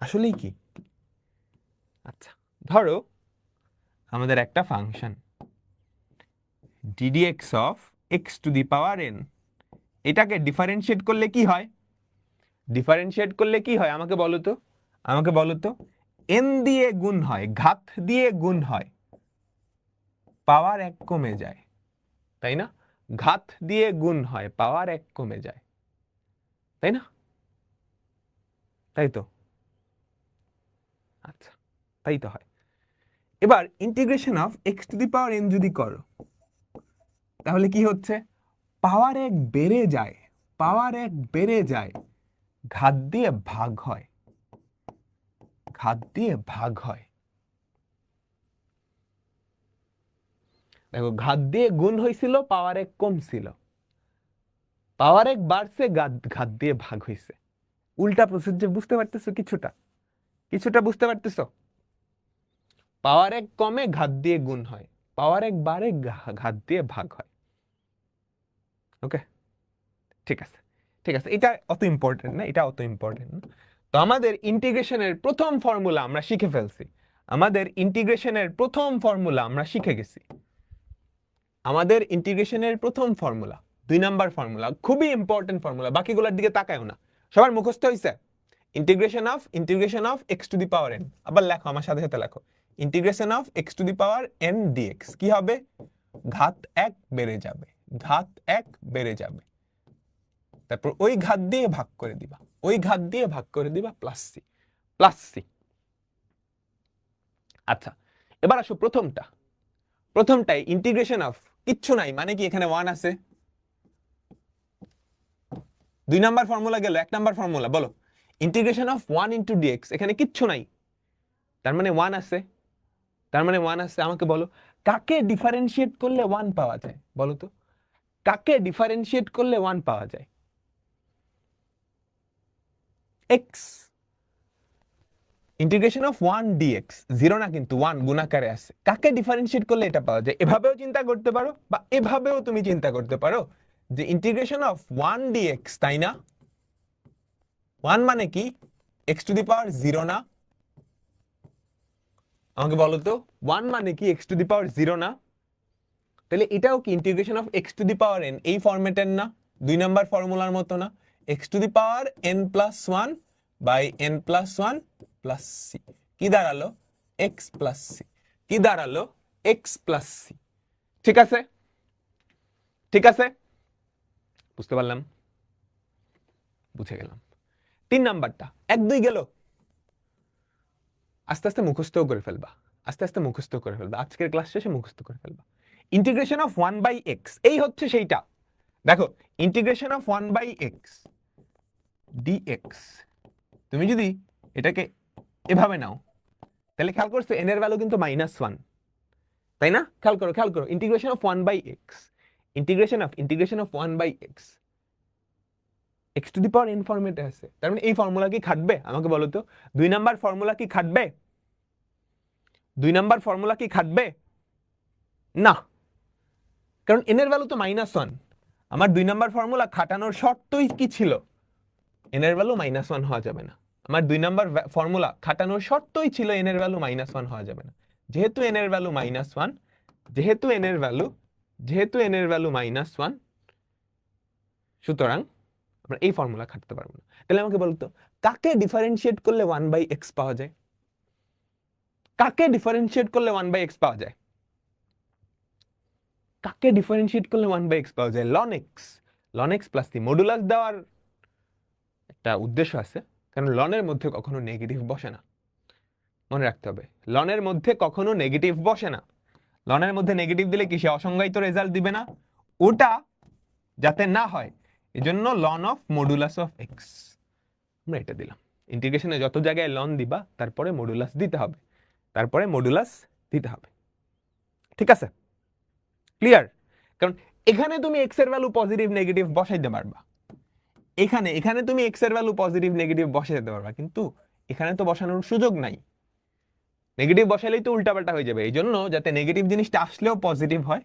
আসলেই কি? আচ্ছা, ধরো আমাদের একটা function ddx of x to the power n, এটাকে ডিফারেন্সিয়েট করলে কি হয়? ডিফারেন্সিয়েট করলে কি হয় আমাকে বলো তো? আমাকে বলো তো, n দিয়ে গুণ হয়, ঘাত দিয়ে গুণ হয়, পাওয়ার 1 কমে যায়, তাই না? ঘাত দিয়ে গুণ হয়, পাওয়ার 1 কমে যায়, তাই না? তাই তো? আচ্ছা, তাই তো হয়। এবার integration of x to the power n যদি করো, তাহলে কি হচ্ছে? পাওয়ার 1 বেড়ে যায়, পাওয়ার 1 বেড়ে যায়, ঘাত দিয়ে ভাগ হয়, ঘাত দিয়ে ভাগ হয়। দেখো, ঘাত দিয়ে গুণ হয়েছিল, পাওয়ার 1 কমছিল, পাওয়ার 1 বাড়ছে, ঘাত দিয়ে ভাগ হয়েছে। উল্টা প্রসেস যে, বুঝতে পারতেছো? কিছুটা কিছুটা বুঝতে পারতেছো? পাওয়ার 1 কমে, ঘাত দিয়ে গুণ হয়, পাওয়ার 1 বাড়ে, ঘাত দিয়ে ভাগ হয়। ওকে, ঠিক আছে, ঠিক আছে, এটা অত ইম্পর্টেন্ট না, এটা অত ইম্পর্টেন্ট না। তো আমাদের ইন্টিগ্রেশনের প্রথম ফর্মুলা আমরা শিখে ফেলছি, আমাদের ইন্টিগ্রেশনের প্রথম ফর্মুলা আমরা শিখে গেছি। আমাদের ইন্টিগ্রেশনের প্রথম ফর্মুলা, 2 নাম্বার ফর্মুলা, খুবই ইম্পর্টেন্ট ফর্মুলা, বাকিগুলোর দিকে তাকায়ও না, সবার মুখস্থ হয়েছে। Integration of x to the power n, আবার লেখো, আমার সাথে সাথে লেখো, integration of x to the power n d x কি হবে, ঘাত 1 বেড়ে যাবে, ঘাত 1 বেড়ে যাবে, তারপর ওই ঘাত দিয়ে ভাগ করে দিবা, ওই ঘাত দিয়ে ভাগ করে দিবা প্লাস সি, প্লাস সি। আচ্ছা এবার আসো প্রথমটাই ইন্টিগ্রেশন অফ কিচ্ছু নাই মানে কি এখানে 1 আছে, 2 নাম্বার ফর্মুলা গেল, 1 নাম্বার ফর্মুলা বলো, ইন্টিগ্রেশন অফ 1 ইনটু ডিএক্স এখানে কিচ্ছু নাই, তার মানে 1 আছে, তার মানে 1 আছে। আমাকে বলো কাকে ডিফারেন্সিয়েট করলে 1 পাওয়া যায়, বলো তো কাকে ডিফারেন্সিয়েট করলে 1 পাওয়া যায়, এক্স, ইন্টিগ্রেশন অফ 1 ডিএক্স, 0 না কিন্তু 1 গুণাকারে আছে, কাকে ডিফারেন্সিয়েট করলে এটা পাওয়া যায়, এভাবেও চিন্তা করতে পারো বা এভাবেও তুমি চিন্তা করতে পারো যে ইন্টিগ্রেশন অফ 1 ডিএক্স, তাই না, 1 মানে কি x টু দি পাওয়ার 0 না, আমাকে বলো তো 1 মানে কি x টু দি পাওয়ার 0 না, তাহলে এটাও কি integration of x to the power n, এই ফরম্যাটের না, 2 নাম্বার ফর্মুলার মতো না, x to the power n plus 1 by n plus 1 plus c, কি দাঁড়ালো x প্লাস c, কি দাঁড়ালো x প্লাস c। ঠিক আছে, ঠিক আছে, বুঝতে পারলাম, বুঝে গেলাম। 3 নাম্বারটা 1 2 গেল, আস্তে আস্তে মুখস্থও করে ফেলবা, আস্তে আস্তে মুখস্থ করে ফেলবা, আজকের ক্লাস শেষে মুখস্থ করে ফেলবা। ইন্টিগ্রেশন অফ 1 বাই এক্স, এই হচ্ছে সেইটা, দেখো integration of 1 by x d x, তুমি যদি এটাকে এভাবে নাও তাহলে খেয়াল করছো n এর ভ্যালু কিন্তু -1, তাই না, খেয়াল করো integration of 1 by x, integration of 1 by x, x to the power n ফরম্যাটে আছে, তার মানে এই ফর্মুলা কি খাটবে, আমাকে বলো তো 2 নাম্বার ফর্মুলা কি খাটবে, 2 নাম্বার ফর্মুলা কি খাটবে না, কারণ n এর ভ্যালু তো -1, আমার 2 নাম্বার ফর্মুলা খাটানোর শর্তই কি ছিল, n এর ভ্যালু -1 হওয়া যাবে না, আমার 2 নাম্বার ফর্মুলা খাটানোর শর্তই ছিল n এর ভ্যালু -1 হওয়া যাবে না, যেহেতু n এর ভ্যালু -1, যেহেতু n এর ভ্যালু -1, সুতরাং আমরা এই ফর্মুলা খাটতে পারবো না। তাহলে আমাকে বলতো কাকে ডিফারেন্সিয়েট করলে 1 বাই এক্স পাওয়া যায়, কাকে ডিফারেন্সিয়েট করলে 1 বাই এক্স পাওয়া যায়, কাকে ডিফারেন্সিয়েট করলে 1 বাই এক্স পাওয়া যায়, ln x plus c. Modulus দেওয়ার একটা উদ্দেশ্য আছে, কারণ লনের মধ্যে কখনো নেগেটিভ বসে না, মনে রাখতে হবে, লনের মধ্যে কখনো নেগেটিভ বসে না, লনের মধ্যে নেগেটিভ দিলে কি সে অসংজ্ঞায়িত রেজাল্ট দিবে না, ওটা যাতে না হয় এজন্য ln of modulus of x আমরা এটা দিলাম। ইন্টিগ্রেশনে যত জায়গায় লন দিবা তারপরে মডুলাস দিতে হবে, তারপরে মডুলাস দিতে হবে, ঠিক আছে, ক্লিয়ার। কারণ এখানে তুমি এক্স এর ভ্যালু পজিটিভ নেগেটিভ বসাইতে পারবা, এখানে তুমি এক্স এর ভ্যালু পজিটিভ নেগেটিভ বসাইতে পারবা, কিন্তু এখানে তো বসানোর সুযোগ নাই, নেগেটিভ বসাইলেই তো উল্টাপাল্টা হয়ে যাবে, এই জন্য যাতে নেগেটিভ জিনিসটা আসলেও পজিটিভ হয়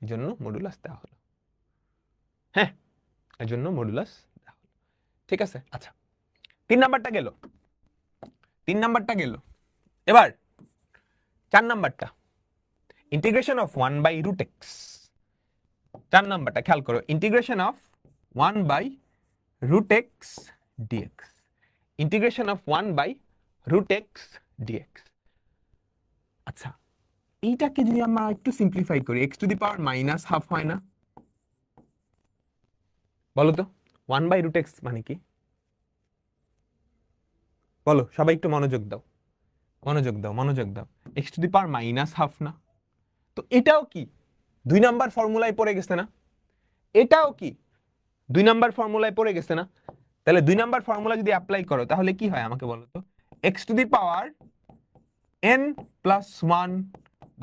এই জন্য মডুলাস দেওয়া হলো, হ্যাঁ এই জন্য মডুলাস দেওয়া হলো, ঠিক আছে। আচ্ছা 3 নাম্বারটা গেল, এবার 4 নাম্বারটা integration of 1 by root x, 4 নাম্বারটা খেয়াল করো, integration of 1 by root x d x, integration of 1 by root x d x. আচ্ছা এইটাকে যদি আমরা একটু সিম্পলিফাই করি, x to the power -half হয় না, বলো তো 1 বাই রুট এক্স মানে কি, বলো সবাই একটু মনোযোগ দাও, x to the power -half না, তো এটাও কি 2 নাম্বার ফর্মুলায় পড়ে গেছে না, এটাও কি 2 নাম্বার ফর্মুলায় পড়ে গেছে না, তাহলে 2 নাম্বার ফর্মুলা যদি অ্যাপ্লাই করো তাহলে কি হয় আমাকে বলো তো, x to the power n plus 1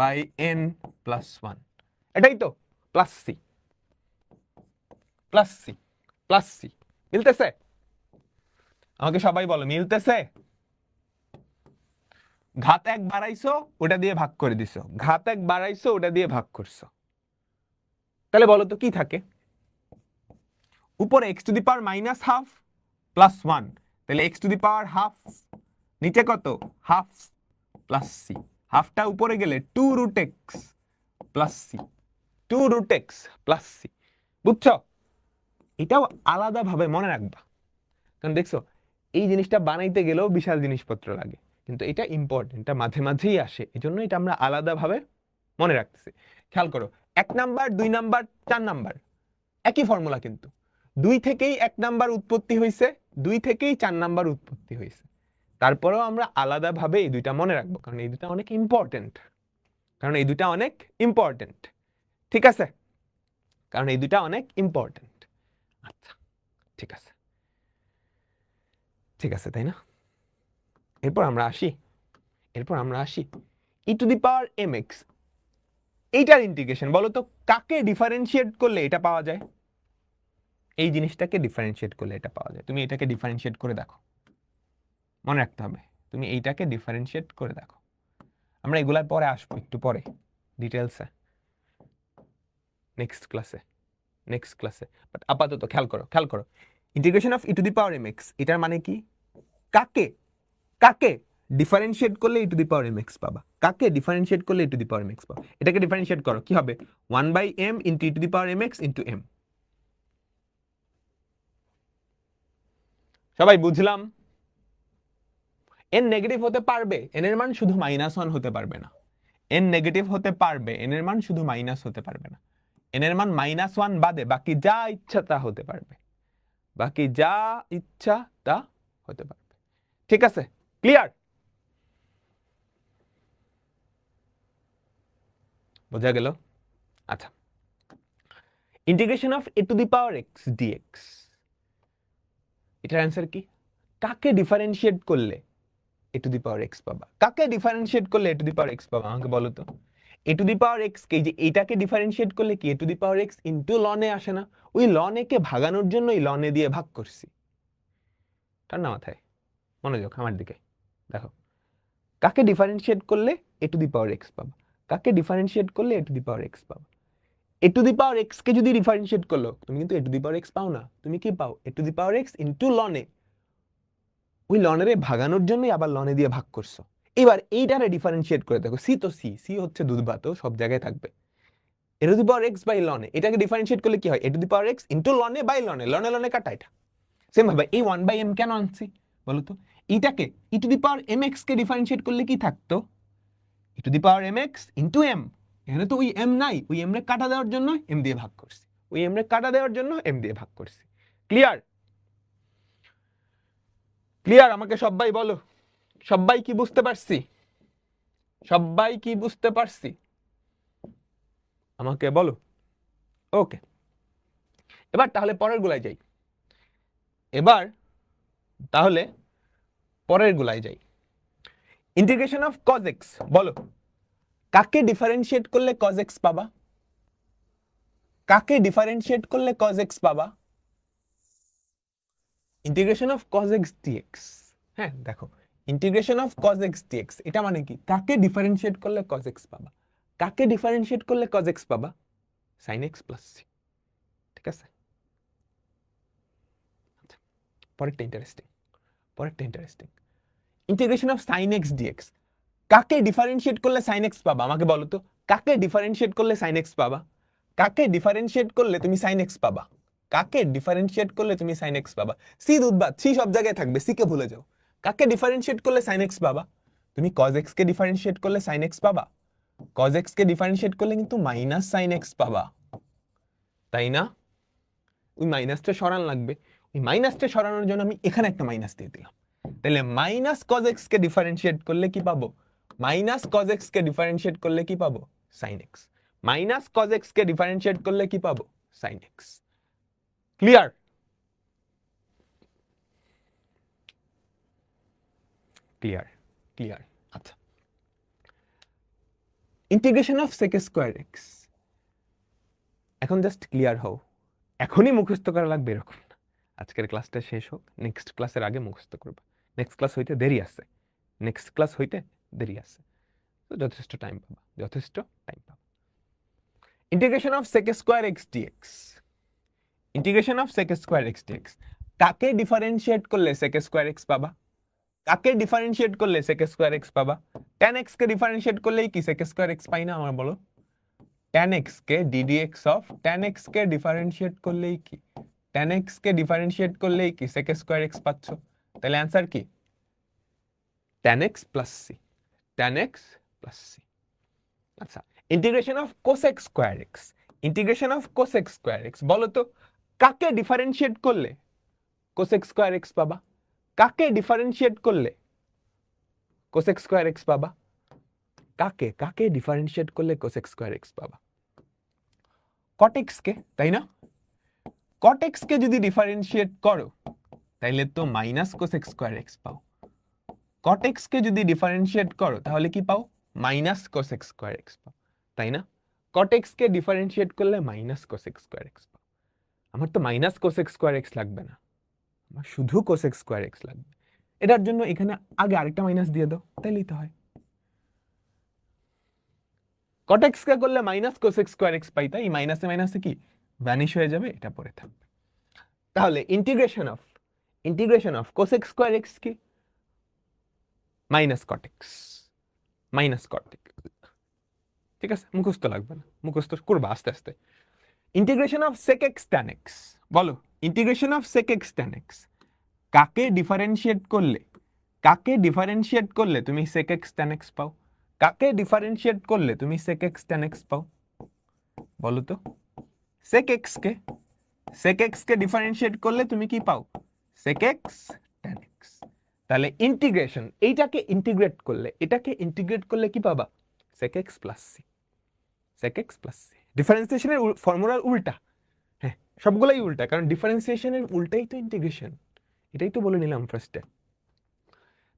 by n plus 1, এটাই তো প্লাস সি, মিলতেছে, আমাকে সবাই বলো মিলতেছে, ঘাত 1 বাড়াইছো ওটা দিয়ে ভাগ করে দিছো, ঘাত 1 বাড়াইছো ওটা দিয়ে ভাগ করছো, তাহলে বলো তো কি থাকে, উপরে x to the power -half plus 1, তাহলে x to the power half, নিচে কত হাফ প্লাস সি, হাফটা উপরে গেলে 2 root x plus c, 2 root x plus c, বুঝছো, এটাও আলাদাভাবে মনে রাখবা, কারণ দেখছো এই জিনিসটা বানাইতে গেলেও বিশাল জিনিসপত্র লাগে, কিন্তু এটা ইম্পর্টেন্ট, এটা মাঝে মাঝেই আসে, এজন্য এটা আমরা আলাদাভাবে মনে রাখতেছি। খেয়াল করো, 1 নাম্বার 2 নাম্বার 4 নাম্বার একই ফর্মুলা, কিন্তু 2 থেকেই 1 নাম্বার উৎপত্তি হয়েছে, 2 থেকেই 4 নাম্বার উৎপত্তি হয়েছে। তারপরেও আমরা আলাদাভাবে এই দুইটা মনে রাখবো, কারণ এই দুটা অনেক ইম্পর্টেন্ট, কারণ এই দুটা অনেক ইম্পর্টেন্ট। ঠিক আছে, কারণ এই দুটা অনেক ইম্পর্টেন্ট। আচ্ছা ঠিক আছে, ঠিক আছে, তাই না? এরপর আমরা আসি e to the power mx, এইটার ইন্টিগ্রেশন বলো তো কাকে ডিফারেন্সিয়েট করলে এটা পাওয়া যায়? এই জিনিসটাকে ডিফারেন্সিয়েট করলে এটা পাওয়া যায়। তুমি এটাকে ডিফারেন্সিয়েট করে দেখো, মনে রাখতে হবে, তুমি এইটাকে ডিফারেন্সিয়েট করে দেখো। আমরা এগুলার পরে আসবো, একটু পরে ডিটেলসে, নেক্সট ক্লাসে। বাট আপাতত খেয়াল করো integration of e to the power mx, এটার মানে কি? কাকে ডিফারেন্সিয়েট করলে e to the power mx পাবা, কাকে ডিফারেন্সিয়েট করলে e to the power mx পাবা। এটাকে ডিফারেন্সিয়েট করো, কি হবে? 1/m into e to the power mx into m। সবাই বুঝলাম? n নেগেটিভ হতে পারবে, n এর মান শুধু -1 হতে পারবে না। n নেগেটিভ হতে পারবে, n এর মান শুধু মাইনাস হতে পারবে না। n এর মান -1 বাদে বাকি যা ইচ্ছা তা হতে পারবে, বাকি যা ইচ্ছা তা হতে পারবে। ঠিক আছে, ক্লিয়ার? বোঝা গেল? আচ্ছা, integration of a to the power x dx, এটার অ্যান্সার কি? কাকে ডিফারেন্সিয়েট করলে a to the power x পাবা, কাকে ডিফারেন্সিয়েট করলে a to the power x পাবা? আমাকে বলো তো। a to the power x কে, যে এটাকে ডিফারেন্সিয়েট করলে কি a to the power x into ln এ আসে না? ওই ln এ কে ভাগানোর জন্য এই ln এ দিয়ে ভাগ করছি। ঠান্ডা মাথায় মনোযোগ আমার দিকে দেখো, কাকে ডিফারেন্সিয়েট করলে a to the power x পাবা, কাকে ডিফারেন্সিয়েট করলে a to the power x পাবা। a to the power x কে যদি ডিফারেন্সিয়েট করলো, তুমি কিন্তু a to the power x পাও না, তুমি কি পাও? a to the power x into ln এ, ওই ln এ ভাগানোর জন্যই আবার ln এ দিয়ে ভাগ করছো। এবার এইটারে ডিফারেন্সিয়েট করে দেখো, সি তো সি হচ্ছে দুধ ভাত, সব জায়গায় থাকবে। a to the power x by ln a, এটাকে ডিফারেন্সিয়েট করলে কি হয়? a to the power x into ln a by ln a, ln a কাটা এটা। সেম ভাবে এই 1/m কেন আনছি বলো তো? এইটাকে e to the power mx K differentiate করলে কি থাকতো? e to the power mx into m। এখানে তো ওই m নাই, ওই m রে কাটা দেওয়ার জন্য m দিয়ে ভাগ করছি, ওই m রে কাটা দেওয়ার জন্য m দিয়ে ভাগ করছি। ক্লিয়ার? ক্লিয়ার? আমাকে সবাই বলো, সবাই কি বুঝতে পারছি? সবাই কি বুঝতে পারছি? আমাকে বলো। ওকে, এবার তাহলে পরের গুলায় যাই, এবার তাহলে পরের গুলায় যাই। ইন্টিগ্রেশন অফ cos x, বলো কাকে ডিফারেন্সিয়েট করলে cos x পাবা, কাকে ডিফারেন্সিয়েট করলে cos x পাবা? Integration of cos x dx। হ্যাঁ দেখো, integration of cos x dx, এটা মানে কি? কাকে ডিফারেন্সিয়েট করলে cos x পাবা, কাকে ডিফারেন্সিয়েট করলে cos x পাবা? sin x plus c। ঠিক আছে, পরেরটা interesting. Integration of sin x dx, কাকে ডিফারেন্সিয়েট করলে sin x পাবা? আমাকে বলো তো, কাকে ডিফারেন্সিয়েট করলে sin x পাবা? কাকে ডিফারেন্সিয়েট করলে তুমি sin x পাবা? কাকে ডিফারেন্সিয়েট করলে তুমি sin x পাবা? সি দুধবাদ, সি সব জায়গায় থাকবে, সি কে ভুলে যাও। কাকে ডিফারেন্সিয়েট করলে sin x পাবা? তুমি cos x কে ডিফারেন্সিয়েট করলে sin x পাবা, cos x কে ডিফারেন্সিয়েট করলে কিন্তু মাইনাস sin x পাবা, তাই না? ওই মাইনাসটা সরান লাগবে, ওই মাইনাসটা সরানোর জন্য আমি এখানে একটা মাইনাস দিয়ে দিলাম। তাহলে মাইনাস cos x কে ডিফারেন্সিয়েট করলে কি পাবো? মাইনাস cos x কে ডিফারেন্সিয়েট করলে কি পাবো? sin x। Minus cos x কে ডিফারেন্সিয়েট করলে কি পাবো? sin x। ক্লিয়ার? ক্লিয়ার। আচ্ছা, integration of sec square x, এখন জাস্ট ক্লিয়ার হও, এখনই মুখস্থ করা লাগবে এরকম না। আজকের ক্লাসটা শেষ হোক, নেক্সট ক্লাসের আগে মুখস্থ করবা। নেক্সট ক্লাস হইতে দেরি আছে, তো যথেষ্ট টাইম পাবা। Integration of sec square x dx, integration of sec square x dx, কাকে ডিফারেন্সিয়েট করলে sec স্কয়ার x পাবা? কাকে ডিফারেন্সিয়েট করলে sec স্কয়ার x পাবা? tan x কে ডিফারেন্সিয়েট করলেই কি sec স্কয়ার x পাই না? আমার বলো, tan x K ddx of tan x কে ডিফারেন্সিয়েট করলেই কি, tan x কে ডিফারেন্সিয়েট করলেই কি sec স্কয়ার x পাচ্ছ। তাহলে অ্যান্সার কি? tan x plus c, tan x plus c। আচ্ছা, integration of cosec square x, integration of cosec square x, বলো তো কাকে ডিফারেন্সিয়েট করলে কোসেক স্কোয়ার এক্স পাবা? কাকে ডিফারেন্সিয়েট করলে কোসেক স্কোয়ার এক্স পাবা? কাকে কাকে ডিফারেন্সিয়েট করলে কোসেক স্কোয়ার এক্স পাবা? কট এক্স কে, তাই না? কট এক্স কে যদি ডিফারেন্সিয়েট করো তাইলে তো মাইনাস কোসেক স্কোয়ার এক্স পাও। কট এক্স কে যদি ডিফারেন্সিয়েট করো তাহলে কি পাও? মাইনাস কোসেক স্কোয়ার এক্স পাও, তাই না? কট এক্স কে ডিফারেন্সিয়েট করলে মাইনাস কোসেক স্কোয়ার এক্স পাও। আমার তো মাইনাস কোসেক স্কোয়ার এক্স লাগবে না, আমার শুধু কোসেক স্কোয়ার এক্স লাগবে। এটার জন্য এখানে আগে আরেকটা মাইনাস দিয়ে দাও, তাইলেই তো হয়। কট এক্স কে করলে মাইনাস কোসেক স্কোয়ার এক্স পাই, তাই মাইনাসে মাইনাসে কি ভ্যানিশ হয়ে যাবে, এটা পরে থাকবে। তাহলে integration of cosec square x কি? Minus cot x, minus cot x. ঠিক আছে, মুখস্থ লাগবে না, মুখস্থ করবা আস্তে আস্তে। Integration of sec x tan x, বলো integration of sec x tan x কাকে ডিফারেন্সিয়েট করলে, কাকে ডিফারেন্সিয়েট করলে তুমি সেক এক্স ট্যান এক্স পাও? কাকে ডিফারেন্সিয়েট করলে তুমি সেক এক্স ট্যান এক্স পাও? বলো তো। সেক এক্স কে, সেক এক্স কে ডিফারেন্সিয়েট করলে তুমি কি পাও? Sec x tan x. তাহলে ইন্টিগ্রেশন, এইটাকে ইন্টিগ্রেট করলে, এটাকে ইন্টিগ্রেট করলে কি পাবা? Sec x plus c, sec x plus c. ডিফারেন্সিয়েশনের ফর্মুলার উল্টা, হ্যাঁ সবগুলাই উল্টা, কারণ ডিফারেন্সিয়েশনের উল্টাই তো ইন্টিগ্রেশন, এটাই তো বলে নিলাম ফার্স্টে।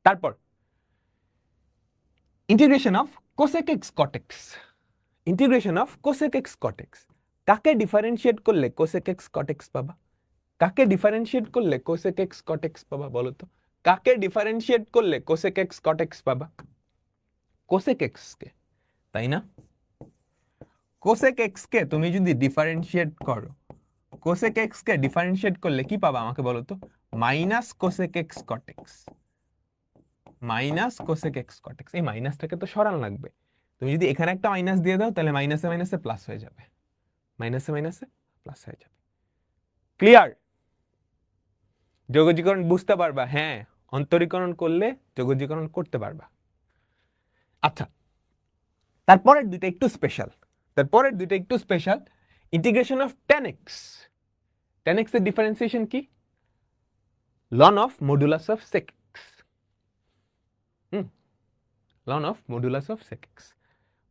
তারপর integration of cosec x cot x, integration of cosec x cot x কাকে ডিফারেন্সিয়েট করলে কোসেক এক্স কট এক্স পাবা? কাকে ডিফারেন্সিয়েট করলে কোসেক এক্স কট এক্স পাবা? বলো তো কাকে ডিফারেন্সিয়েট করলে কোসেক এক্স কট এক্স পাবা? কোসেক এক্স কে, তাই না? কোসেক এক্স কে তুমি যদি ডিফারেন্সিয়েট করো, কোসেক এক্স কে ডিফারেন্সিয়েট করলে কি পাবা আমাকে বলো তো? মাইনাস কোসেক এক্স কট x, minus cosec x cot x. এই মাইনাসটাকে তো সরান লাগবে, তুমি যদি এখানে একটা মাইনাস দিয়ে দাও তাহলে মাইনাসে মাইনাসে প্লাস হয়ে যাবে, মাইনাসে মাইনাসে প্লাস হয়ে যাবে। ক্লিয়ার? যোগজীকরণ বুঝতে পারবা? হ্যাঁ, অন্তরীকরণ করলে যোগজীকরণ করতে পারবা। আচ্ছা, তারপরের দুইটা একটু স্পেশাল, তারপরের দুইটা একটু special. Integration of tan x, tan x এর ডিফারেন্সিয়েশন কি? Ln of modulus of sec x, ln of modulus of sec x।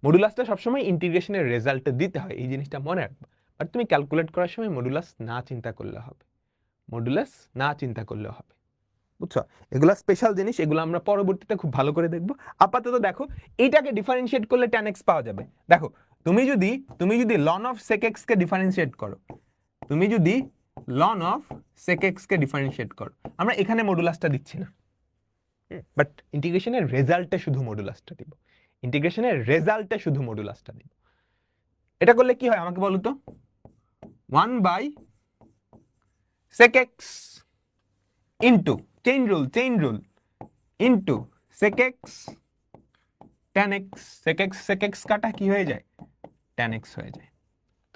মডুলাসটা সবসময় ইন্টিগ্রেশনের রেজাল্টে দিতে হয়, এই জিনিসটা মনে রাখবা। বাট তুমি ক্যালকুলেট করার সময় মডুলাস না চিন্তা করলে হবে, মডুলাস না চিন্তা করলে হবে, বুঝছো? এগুলা স্পেশাল জিনিস, এগুলো আমরা পরবর্তীতে খুব ভালো করে দেখবো। আপাতত দেখো এইটাকে ডিফারেন্সিয়েট করলে tan x পাওয়া যাবে। দেখো তুমি যদি লন অফ sec x কে ডিফারেন্সিয়েট করো, তুমি যদি লন অফ sec x কে ডিফারেন্সিয়েট করো, আমরা এখানে মডুলাসটা দিচ্ছি না, বাট ইন্টিগ্রেশনের রেজাল্টে শুধু মডুলাসটা দিব, ইন্টিগ্রেশনের রেজাল্টে শুধু মডুলাসটা দিব। এটা করলে কি হয় আমাকে বলো তো? 1/sec x into chain rule into sec x tan x, sec x কাটা কি হয়ে যায়? tan x হয়ে যায়।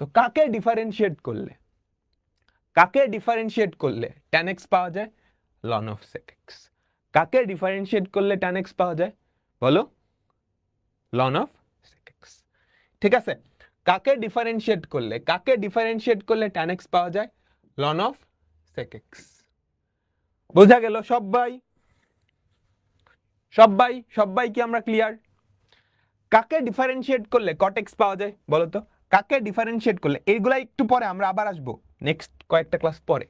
তো কাকে ডিফারেন্সিয়েট করলে, কাকে ডিফারেন্সিয়েট করলে tan x পাওয়া যায়? ln of sec x। কাকে ডিফারেন্সিয়েট করলে tan x পাওয়া যায় বলো? ln of sec x। ঠিক আছে, কাকে ডিফারেন্সিয়েট করলে, কাকে ডিফারেন্সিয়েট করলে tan x পাওয়া যায়? ln of sec x। বোঝা গেল সবাই? সবাই সবাই কি আমরা ক্লিয়ার? কাকে ডিফারেন্সিয়েট করলে cot x পাওয়া যায় বলো তো? কাকে ডিফারেন্সিয়েট করলে, এইগুলা একটু পরে আমরা আবার আসবো নেক্সট কয়েকটা ক্লাস পরে,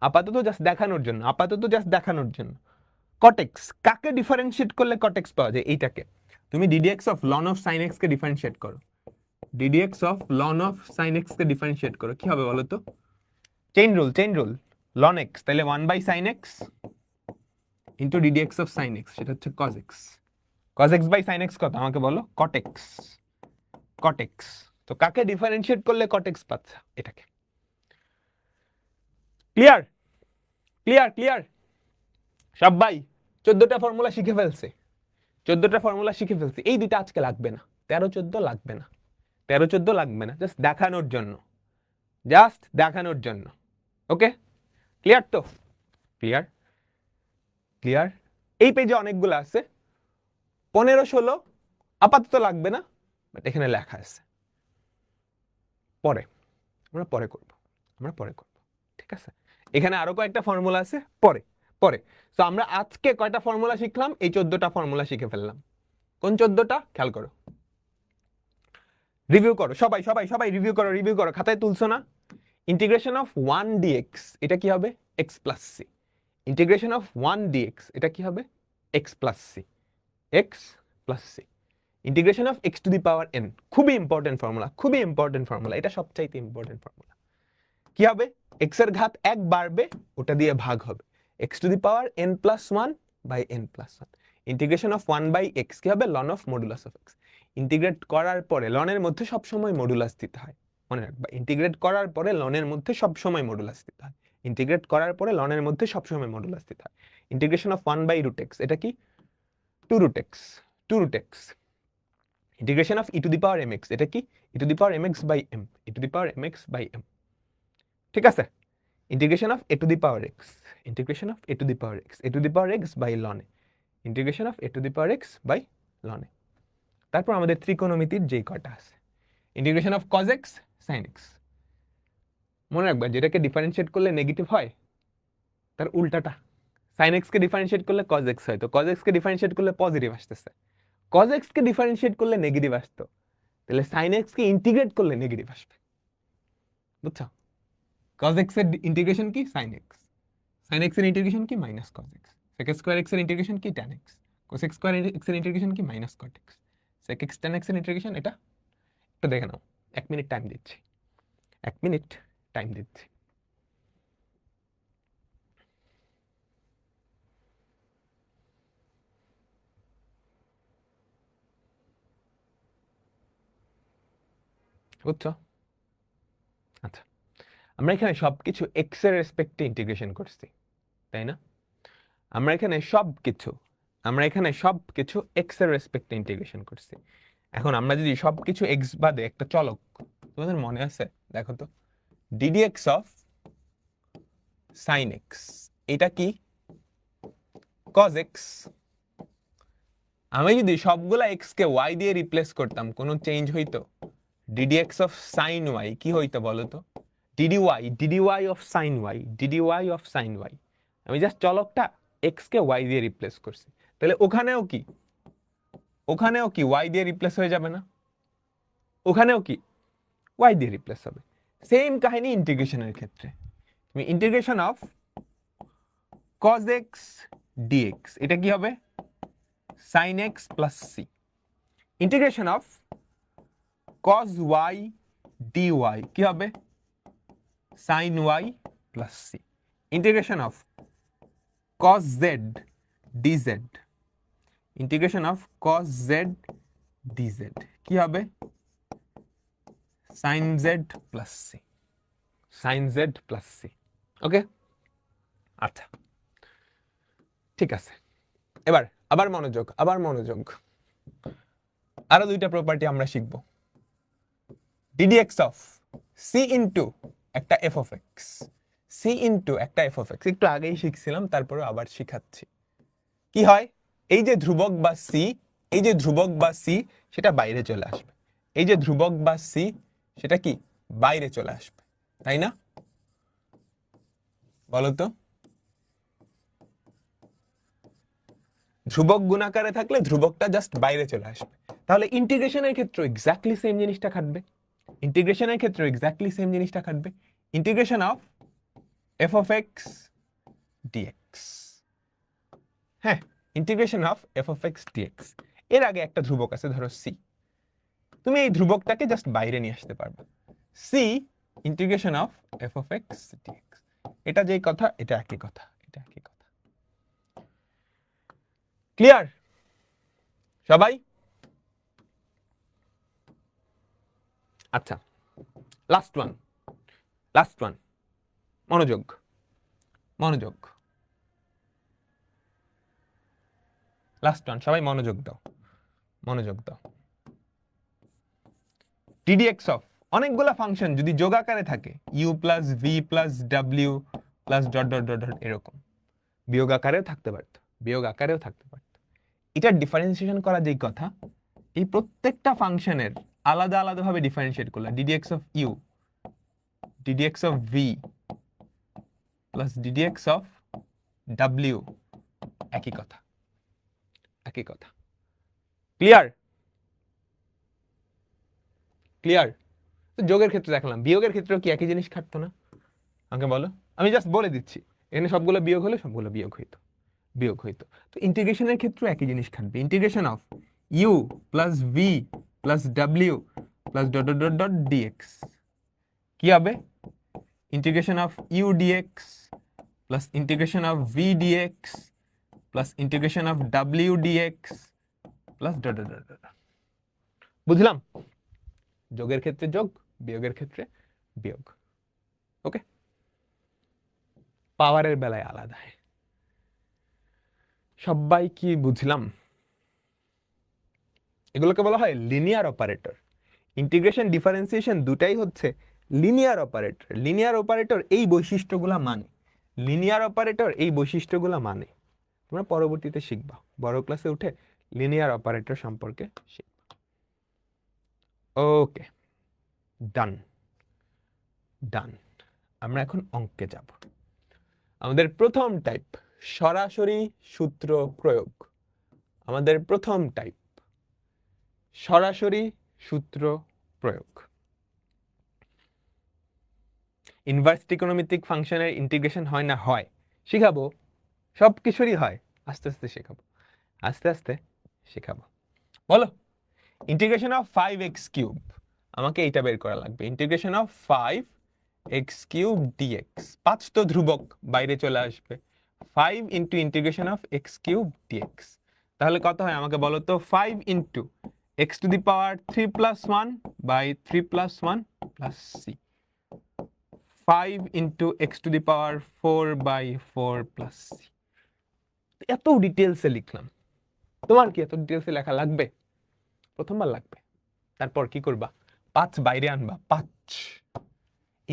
আপাতত জাস্ট দেখানোর জন্য, আপাতত জাস্ট দেখানোর জন্য। cot x কাকে ডিফারেন্সিয়েট করলে cot x পাওয়া যায়? এইটাকে তুমি ddx of ln of sin x কে ডিফারেন্সিয়েট করো, ddx of ln of sin x কে ডিফারেন্সিয়েট করো, কি হবে বলো তো? চেইন রুল ln x, তাহলে 1/sin x into ddx of sin x, সেটা হচ্ছে cos x। cos x by sin x কত আমাকে বলো? cot x, cot x। তো কাকে ডিফারেন্সিয়েট করলে cot x পাচ্ছা? এটাকে। ক্লিয়ার? ক্লিয়ার ক্লিয়ার সবাই? 14টা ফর্মুলা শিখে ফেলছে, 14টা ফর্মুলা শিখে ফেলছে। এই দুইটা আজকে লাগবে না, 13-14 লাগবে না, 13-14 লাগবে না, জাস্ট দেখানোর জন্য, জাস্ট দেখানোর জন্য। ওকে, ক্লিয়ার তো? Clear clear. এই পেজে অনেকগুলো আছে, 15 16 আপাতত লাগবে না, বাট এখানে লেখা আছে, পরে আমরা পরে করব, ঠিক আছে? এখানে আরো কয়েকটা ফর্মুলা আছে, পরে পরে তো আমরা আজকে কয়টা ফর্মুলা শিখলাম? এই 14টা ফর্মুলা শিখে ফেললাম। কোন 14টা খেয়াল করো, রিভিউ করো, সবাই সবাই সবাই রিভিউ করো, খাতায় তুলছো না? ইন্টিগ্রেশন অফ 1 dx এটা কি হবে? x plus c. Integration of 1 dx এটা কি হবে? x plus c, x plus c. Integration of x to the power n, খুবই ইম্পর্টেন্ট ফর্মুলা, এটা সবচাইতে ইম্পর্টেন্ট ফর্মুলা। কি হবে? x এর ঘাত 1 বাড়বে, ওটা দিয়ে ভাগ হবে, x to the power n plus 1 by n plus 1। Integration of 1 by x কি হবে? Ln of modulus of x। Integrate করার পরে লনের মধ্যে সবসময় মডুলাস দিতে হয়, মনে রাখবা। ইন্টিগ্রেট করার পরে লনের মধ্যে সবসময় মডুলাস দিতে হয়, integration of 1 by root x এটা কি? 2 root x। Integration of e to the power mx এটা কি? e to the power mx by m, ঠিক আছে? Integration of a to the power x, a to the power x by ln a, integration of a to the power x by ln a। তারপর আমাদের ত্রিকোণমিতির যেই কয়টা আছে, integration of cos x sin x। মনে রাখবা, যেটাকে differentiate করলে নেগেটিভ হয় তার উল্টাটা, sin x কে ডিফারেন্সিয়েট করলে cos x হয়, তো cos x কে ডিফারেন্সিয়েট করলে পজিটিভ আসতেছে, cos x কে ডিফারেন্সিয়েট করলে নেগেটিভ আসতো, তাহলে sin x কে ইন্টিগ্রেট করলে নেগেটিভ আসবে, বুঝছো? cos x এর ইন্টিগ্রেশন কি? sin x এর ইন্টিগ্রেশন কি? Minus cos x। sec square x এর ইন্টিগ্রেশন কি? tan x। cos x square x এর ইন্টিগ্রেশন কি? Minus cot x। sec x tan x এর ইন্টিগ্রেশন এটা একটু দেখে নাও, 1 মিনিট টাইম দিচ্ছি, বুঝছো? আচ্ছা, আমরা এখানে সবকিছু x এর রেসপেক্টে ইন্টিগ্রেশন করছি, তাই না? আমরা এখানে সবকিছু x এর রেসপেক্টে ইন্টিগ্রেশন করছি। এখন আমরা যদি সবকিছু x বাদে একটা চলক, তোমাদের মনে আছে? দেখো তো, ddx অফ sin x এটা কি? cos x। আমি যদি সবগুলা x কে y দিয়ে রিপ্লেস করতাম, কোনো চেঞ্জ হইতো? ddx অফ sin y কি হইতো বলো তো? ddy অফ sin y, আমি জাস্ট চলকটা x কে y দিয়ে রিপ্লেস করছি, তাহলে ওখানেও কি y দিয়ে রিপ্লেস হয়ে যাবে না? ওখানেও কি y দিয়ে রিপ্লেস হবে। সেম কাহিনী ইন্টিগ্রেশনের ক্ষেত্রে, তুমি integration of cos x dx এটা কি হবে? sin x plus c। Integration of cos y dy কি হবে? sin y plus c। Integration of cos z dz, integration of cos z dz কি হবে? sin z plus c। ওকে, আচ্ছা ঠিক আছে। এবার আবার মনোযোগ, আরো দুইটা প্রপার্টি আমরা শিখব। ddx অফ c ইনটু একটা f of x, একটু আগেই শিখছিলাম, তারপরে আবার শিখাচ্ছি। কি হয়? এই যে ধ্রুবক বা c সেটা বাইরে চলে আসবে, সেটা কি বাইরে চলে আসবে, তাই না? বলো তো, ধ্রুবক গুণাকারে থাকলে ধ্রুবকটা জাস্ট বাইরে চলে আসবে। তাহলে ইন্টিগ্রেশনের ক্ষেত্রে এক্স্যাক্টলি সেম জিনিসটা খাটবে, integration of f of x dx। হ্যাঁ, integration of f of x dx। এর আগে একটা ধ্রুবক আছে, ধরো c, তুমি এই ধ্রুবকটাকে জাস্ট বাইরে নিয়ে আসতে পারবে, c integration of f of x dx। এটা যেই কথা, এটা একই কথা। ক্লিয়ার সবাই? আচ্ছা, লাস্ট ওয়ান, মনোযোগ, লাস্ট ওয়ান, সবাই মনোযোগ দাও। ddx অফ অনেকগুলা ফাংশন যদি যোগ আকারে থাকে, u plus v plus w plus dot dot dot dot এরকম, বিয়োগ আকারেও থাকতে পারতো, এটা ডিফারেন্সিয়েশন করা যেই কথা, এই প্রত্যেকটা ফাংশনের আলাদা আলাদাভাবে ডিফারেন্সিয়েট করলাম। ddx of u, ddx of v plus ddx of W, একই কথা, একই কথা। ক্লিয়ার? ক্লিয়ার? তো যোগের ক্ষেত্রে দেখালাম, বিয়োগের ক্ষেত্রেও কি একই জিনিস খাটতো না? আমাকে বলো, আমি জাস্ট বলে দিচ্ছি, এখানে সবগুলো বিয়োগ হলে সবগুলো বিয়োগ হইতো, বিয়োগ হইতো। তো ইন্টিগ্রেশনের ক্ষেত্রেও একই জিনিস খাটবে। Integration of u plus v plus ডাব্লিউ plus dot dot dot dot d x কি হবে? Integration of u d x plus integration of v d x plus integration of ডাব্লিউ d x plus dot dot dot dot. বুঝলাম? যোগের ক্ষেত্রে যোগ, বিয়োগের ক্ষেত্রে বিয়োগ। ওকে, পাওয়ারের বেলায় আলাদা। সবাই কি বুঝলাম? এগুলোকে বলা হয় লিনিয়ার অপারেটর। ইন্টিগ্রেশন, ডিফারেন্সিয়েশন দুটাই হচ্ছে লিনিয়ার অপারেটর। লিনিয়ার অপারেটর এই বৈশিষ্ট্যগুলা মানে, লিনিয়ার অপারেটর এই বৈশিষ্ট্যগুলা মানে। তোমরা পরবর্তীতে শিখবা, বড় ক্লাসে উঠে লিনিয়ার অপারেটর সম্পর্কে শিখবা। ওকে, ডান ডান। আমরা এখন অঙ্কে যাব। আমাদের প্রথম টাইপ সরাসরি সূত্র প্রয়োগ। আমাদের প্রথম টাইপ সরাসরি সূত্র প্রয়োগ। ইনভার্স ত্রিকোণমিতিক ফাংশনের ইন্টিগ্রেশন হয় না? হয়, শিখাবো। সব কিছুরই হয়, আস্তে আস্তে শেখাবো, আস্তে আস্তে শেখাবো। বলো, ইন্টিগ্রেশন অফ 5x কিউব, আমাকে এইটা বের করা লাগবে। Integration of 5x cube dx, 5 তো ধ্রুবক, বাইরে চলে আসবে। 5 into integration of x cube dx, তাহলে কত হয় আমাকে বলো তো? 5 into x to the power 3 plus 1 by 3 plus 1 plus c, 5 into x to the power 4 by 4 plus c। এত ডিটেলসে লিখলাম, তোমার কি এত ডিটেলসে লেখা লাগবে? প্রথমবার লাগবে। তারপর কি করবা? 5 বাইরে আনবা, 5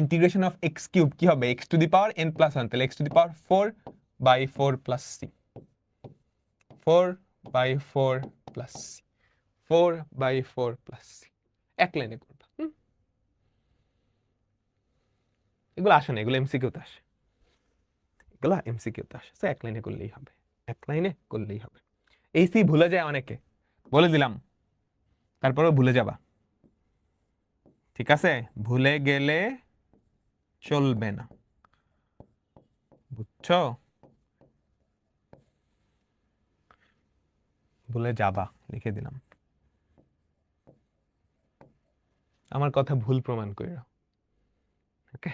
ইন্টিগ্রেশন অফ x কিউব কি হবে? x to the power n plus 1, তাহলে x to the power 4 by 4 plus c, 4 by 4 plus c, 4 by 4 plus c। এক লাইনে করবা। এগুলো আসে না, এগুলো এমসিকিউতে আসে, এগুলো এমসিকিউতে আসে। এক লাইনে করলেই হবে, এক লাইনে করলেই হবে। এই সি ভুলে যায় অনেকে, বলে দিলাম, তারপরেও ভুলে যাবা, ঠিক আছে? ভুলে গেলে চলবে না, বুঝছো? ভুলে যাবা, লিখে দিলাম। আমার কথা ভুল প্রমাণ করে। ওকে,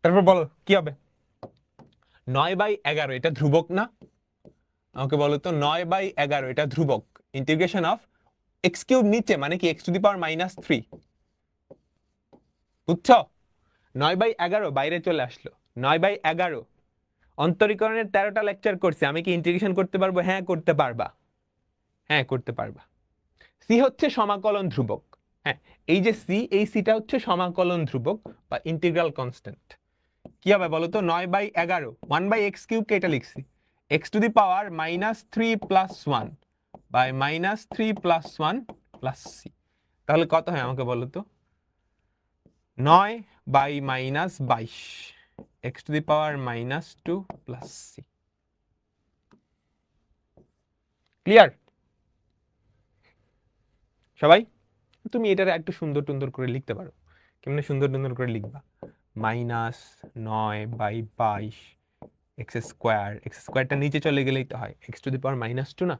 তারপর বলো কি হবে? 9/11, এটা ধ্রুবক না? আমাকে বলো তো, 9/11 এটা ধ্রুবক। ইন্টিগ্রেশন অফ এক্স কিউব নিচে মানে কি? x টু দি পাওয়ার -3, বুঝছো? 9/11 বাইরে চলে আসলো। 9/11 অন্তরীকরণের 13টা লেকচার করছি। আমি কি ইন্টিগ্রেশন করতে পারবো? হ্যাঁ করতে পারবা, হ্যাঁ করতে পারবা। সি হচ্ছে সমাকলন ধ্রুবক। হ্যাঁ, এই যে সি, এই সিটা হচ্ছে সমাকলন ধ্রুবক বা ইন্টিগ্রাল কনস্ট্যান্ট। কি হবে বলো তো? 9/11, 1/x কিউবকে এটা লিখছি x to the power -3 plus 1 by -3 plus 1 plus c, তাহলে কত হয় আমাকে বলো তো? 9/-22 x to the power -2 plus c। Clear সবাই? তুমি এটার একটু সুন্দর টুন্দর করে লিখতে পারো। কেমনে সুন্দর টুন্দর করে লিখবা? -9/22 x স্কোয়ার, এক্স স্কোয়ারটা নিচে চলে গেলেই তো হয় x টু দি পাওয়ার -2 না?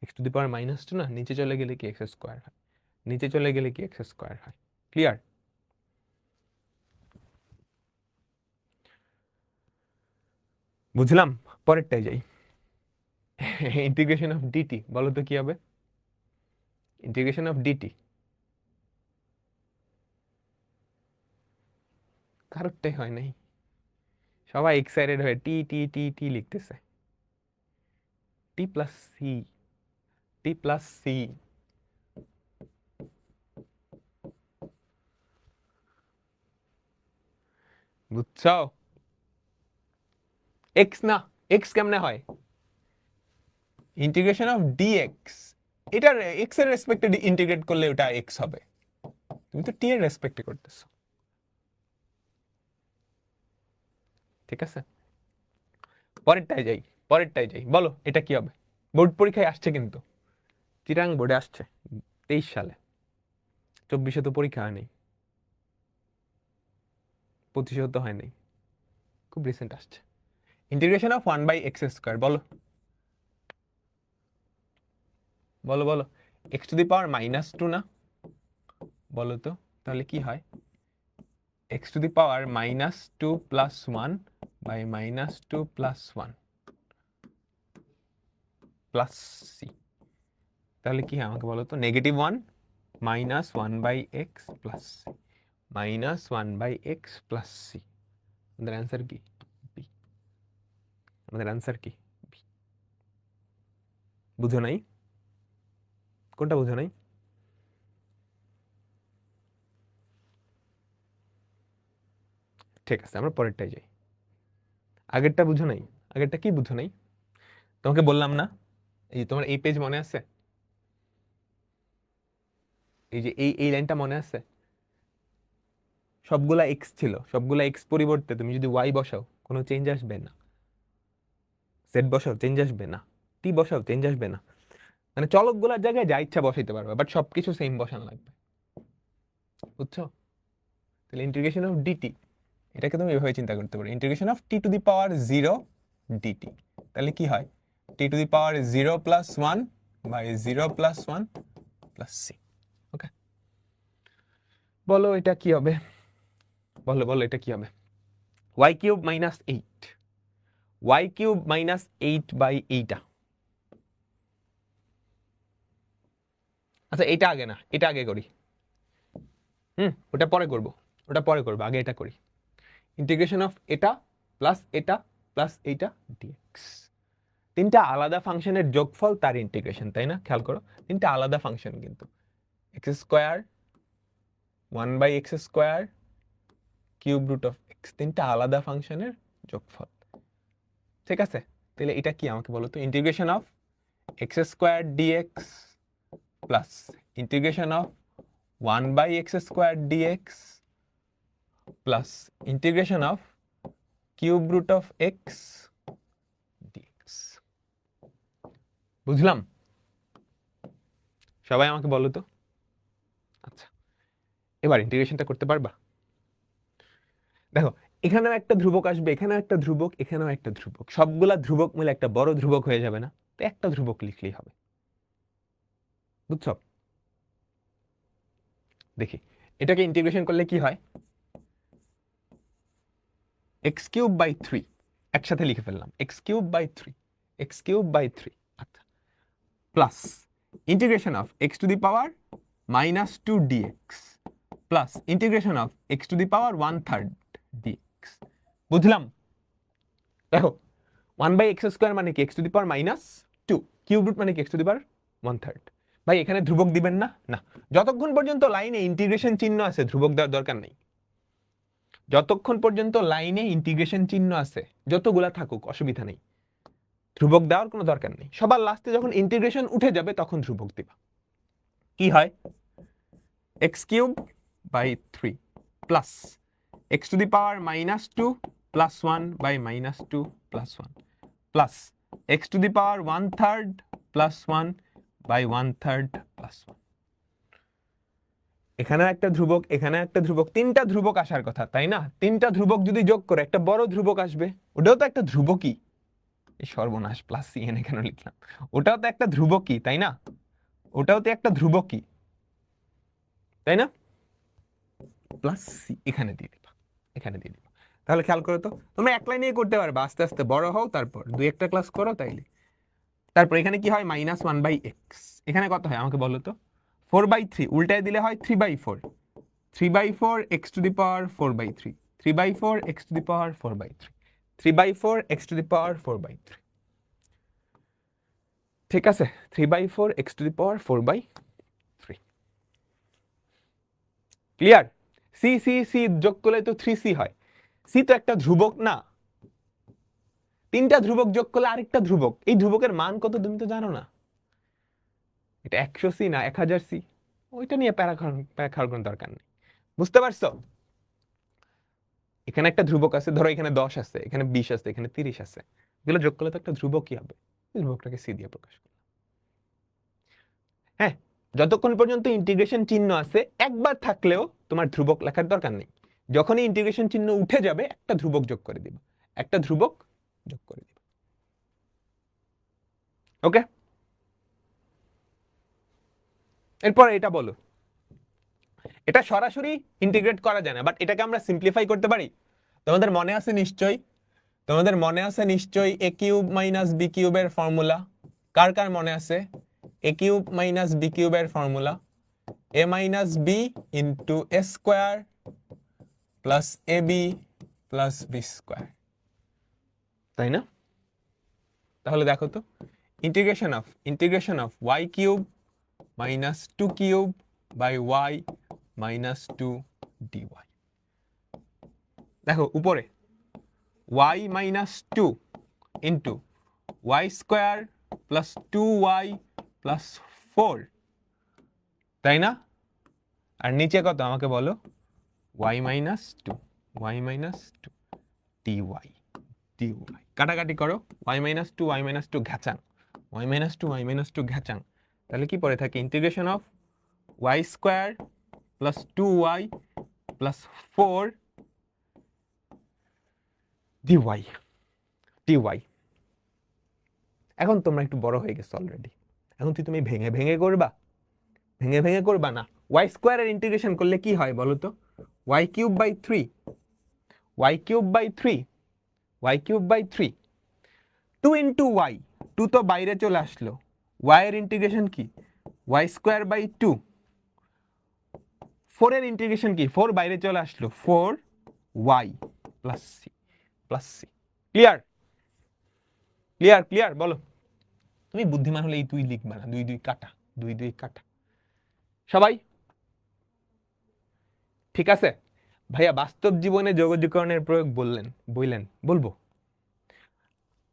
x টু দি পাওয়ার -2 না, নিচে চলে গেলে কি x স্কোয়ার হয়, নিচে চলে গেলে কি x স্কোয়ার হয়। ক্লিয়ার? বুঝলাম। পরেরটাই যাই। ইন্টিগ্রেশন অফ ডিটি, বলো তো কি হবে? ইন্টিগ্রেশন অফ ডিটি কারোরটাই হয় নাই, সবাই এক্সাইটেড হয়ে টি টি টি টি লিখতেছে। টি প্লাস সি, টি প্লাস সি, বুঝছো? এক্স না, এক্স কেমনে হয়? ইন্টিগ্রেশন অফ ডিএক্স, এটার এক্স এর রেসপেক্টে ইন্টিগ্রেট করলে ওটা এক্স হবে, তুমি তো টি এর রেসপেক্টে করতেছো। ঠিক আছে, পরেরটায় যাই, বলো এটা কি হবে? বোর্ড পরীক্ষায় আসছে কিন্তু, চিরাং বোর্ডে আসছে 23 সালে, 24-এ তো পরীক্ষা হয়নি, 25-এও তো হয়নি, খুব রিসেন্ট আসছে। ইন্টিগ্রেশন অফ 1/x², বলো বলো বলো, x⁻² না, বলো তো তাহলে কি হয়? x⁻² + 1 by -2 + 1 প্লাস c, তাহলে কি হয় আমাকে বলো তো? -1 -1/x + c -1/x + c, আমাদের অ্যান্সার কি? বি। আমাদের অ্যান্সার কি? বি। বুঝো নাই? কোনটা বুঝো নাই? ঠিক আছে, আমরা পরেরটাই যাই। আগেরটা বুঝো নাই? আগেরটা কি বুঝো নাই? তোমাকে বললাম না, এই তোমার এই পেজ মনে আছে? এই যে এই লাইনটা মনে আছে? সবগুলা এক্স ছিল, সবগুলা এক্স পরিবর্তে তুমি যদি ওয়াই বসাও কোনো চেঞ্জ আসবে না, জেড বসাও চেঞ্জ আসবে না, টি বসাও চেঞ্জ আসবে না, মানে চলকগুলোর জায়গায় যা ইচ্ছা বসাইতে পারবে, বাট সবকিছু সেম বসানো লাগবে, বুঝছো? তাহলে ইন্টিগ্রেশন অফ ডিটি, এটাকে তুমি এভাবে চিন্তা করতে পারো, ইন্টিগ্রেশন অফ t⁻0 ডিটি, তাহলে কি হয়? t⁻0 + 1 by 0 + 1 + c। ওকে, বলো এটা কি হবে? বলো বলো এটা কি হবে? y³ - 8, y³ - 8 by এইটা। আচ্ছা এটা আগে না, এটা আগে করি, ওটা পরে করব, আগে এটা করি। ইন্টিগ্রেশন অফ এটা প্লাস এটা প্লাস এইটা ডিএক্স, তিনটা আলাদা ফাংশনের যোগফল তার ইন্টিগ্রেশন, তাই না? খেয়াল করো, তিনটা আলাদা ফাংশন কিন্তু, x², 1/x², √(x), তিনটা আলাদা ফাংশনের যোগফল। ঠিক আছে, তাহলে এটা কি আমাকে বলো তো? Integration of x² dx plus integration of 1/x² dx plus integration of √(x) dx। বুঝলাম? সবাই আমাকে বলো তো। আচ্ছা, এবার ইন্টিগ্রেশনটা করতে পারবা? দেখো, এখানেও একটা ধ্রুবক আসবে, এখানেও একটা ধ্রুবক, এখানেও একটা ধ্রুবক, সবগুলা ধ্রুবক মিলে একটা বড় ধ্রুবক হয়ে যাবে না? তো একটা ধ্রুবক লিখলেই হবে, বুঝছো? দেখি এটাকে ইন্টিগ্রেশন করলে কি হয়। x³/3 একসাথে লিখে ফেললাম, x³/3, x³/3, আচ্ছা, plus integration of x⁻² dx plus integration of x⁻1/3 dx। বুঝলাম? দেখো, 1/x² মানে কি? x⁻², কিউব রুট মানে কি? x⁻1/3। ভাই এখানে ধ্রুবক দিবেন না? না, যতক্ষণ পর্যন্ত লাইনে ইন্টিগ্রেশন চিহ্ন আছে ধ্রুবক দেওয়ার দরকার নেই, যতক্ষণ পর্যন্ত লাইনে ইন্টিগ্রেশন চিহ্ন আছে যতগুলা থাকুক অসুবিধা নেই, ধ্রুবক দেওয়ার কোনো দরকার নেই। সবার লাস্টে যখন ইন্টিগ্রেশন উঠে যাবে তখন ধ্রুবক দিবা। কি হয়? x³/3 plus x⁻² + 1 by -2 + 1 plus x⁻1/3 + 1 by 1/3 + 1। এখানে একটা ধ্রুবক, এখানে একটা ধ্রুবক, তিনটা ধ্রুবক আসার কথা, তাই না? তিনটা ধ্রুবক যদি যোগ করে একটা বড় ধ্রুবক আসবে, ওটাও তো একটা ধ্রুবকই। এই সর্বনাশ, প্লাস সি এনে কেন লিখলাম? ওটাও তো একটা ধ্রুবকই, তাই না? ওটাও তো একটা ধ্রুবকই, তাই না? প্লাস সি এখানে দিয়ে দিবা, এখানে দিয়ে দিবা। তাহলে খেয়াল করো তো, তোমরা এক লাইনে করতে পারবে, আস্তে আস্তে বড় হও, তারপর দুই একটা ক্লাস করো, তাইলে। তারপর এখানে কি হয়? -1/x, এখানে কত হয় আমাকে বলো তো? 4/3, উল্টায় দিলে হয় 3/4, 3/4 x⁴/3, 3/4 x⁴/3, 3/4 x⁴/3। ঠিক আছে, 3/4 x⁴/3। ক্লিয়ার? সি যোগ করলে তো 3c হয়, সি তো একটা ধ্রুবক না, তিনটা ধ্রুবক যোগ করলে আরেকটা ধ্রুবক, এই ধ্রুবকের মান কত তুমি তো জানো না, এটা 100 সি না 1000 সি, ওইটা নিয়ে প্যারা খাওয়ার কোনো দরকার নেই। বুঝতে পারছো? এখানে একটা ধ্রুবক আছে, ধরো এখানে 10 আছে, এখানে 20 আছে, এখানে 30 আছে, এগুলো যোগ করলে তো একটা ধ্রুবকই হবে, ধ্রুবকটাকে সি দিয়ে প্রকাশ করলাম। হ্যাঁ, যতক্ষণ পর্যন্ত ইন্টিগ্রেশন চিহ্ন আছে একবার থাকলেও তোমার ধ্রুবক লেখার দরকার নেই, যখনই ইন্টিগ্রেশন চিহ্ন উঠে যাবে একটা ধ্রুবক যোগ করে দিবা, একটা ধ্রুবক যোগ করে দিবা। ওকে, এরপর এটা বলো, এটা সরাসরি ইন্টিগ্রেট করা যায় না, বাট এটাকে আমরা সিম্পলিফাই করতে পারি। তোমাদের মনে আছে নিশ্চয়ই এ কিউব মাইনাস বি কিউবের ফর্মুলা, কার কার মনে আছে? এ কিউব মাইনাস বি কিউবের formula A minus B into A square plus A B plus B square, তাই না? তাহলে দেখো তো, integration of Y cube minus 2 cube by Y minus 2 dy. দেখো উপরে y minus 2 into Y square plus 2y plus 4, তাই না? আর নিচে কত আমাকে বলো? y মাইনাস 2 dy কাটাকাটি করো, y মাইনাস 2 ঘাচাং, y মাইনাস 2 ঘাচাং, তাহলে কি পড়ে থাকে? Integration of y square plus 2y plus 4 dy। এখন তোমরা একটু বড় হয়ে গেছো অলরেডি, এখন তুমি ভেঙে ভেঙে করবা না। y স্কোয়ারের ইন্টিগ্রেশন করলে কি হয় বলো তো? y cube by 3 2 into y, 2 তো বাইরে চলে আসলো, y এর ইন্টিগ্রেশন কি? y স্কোয়ার বাই 2, 4 এর ইন্টিগ্রেশন কি? 4 বাইরে চলে আসলো, 4y প্লাস সি। ক্লিয়ার বলো। তুমি বুদ্ধিমান হলে এই 2 লিখবা না, 2 কাটা সবাই, ঠিক আছে? ভাইয়া বাস্তব জীবনে যোগজীকরণের প্রয়োগ বলবো।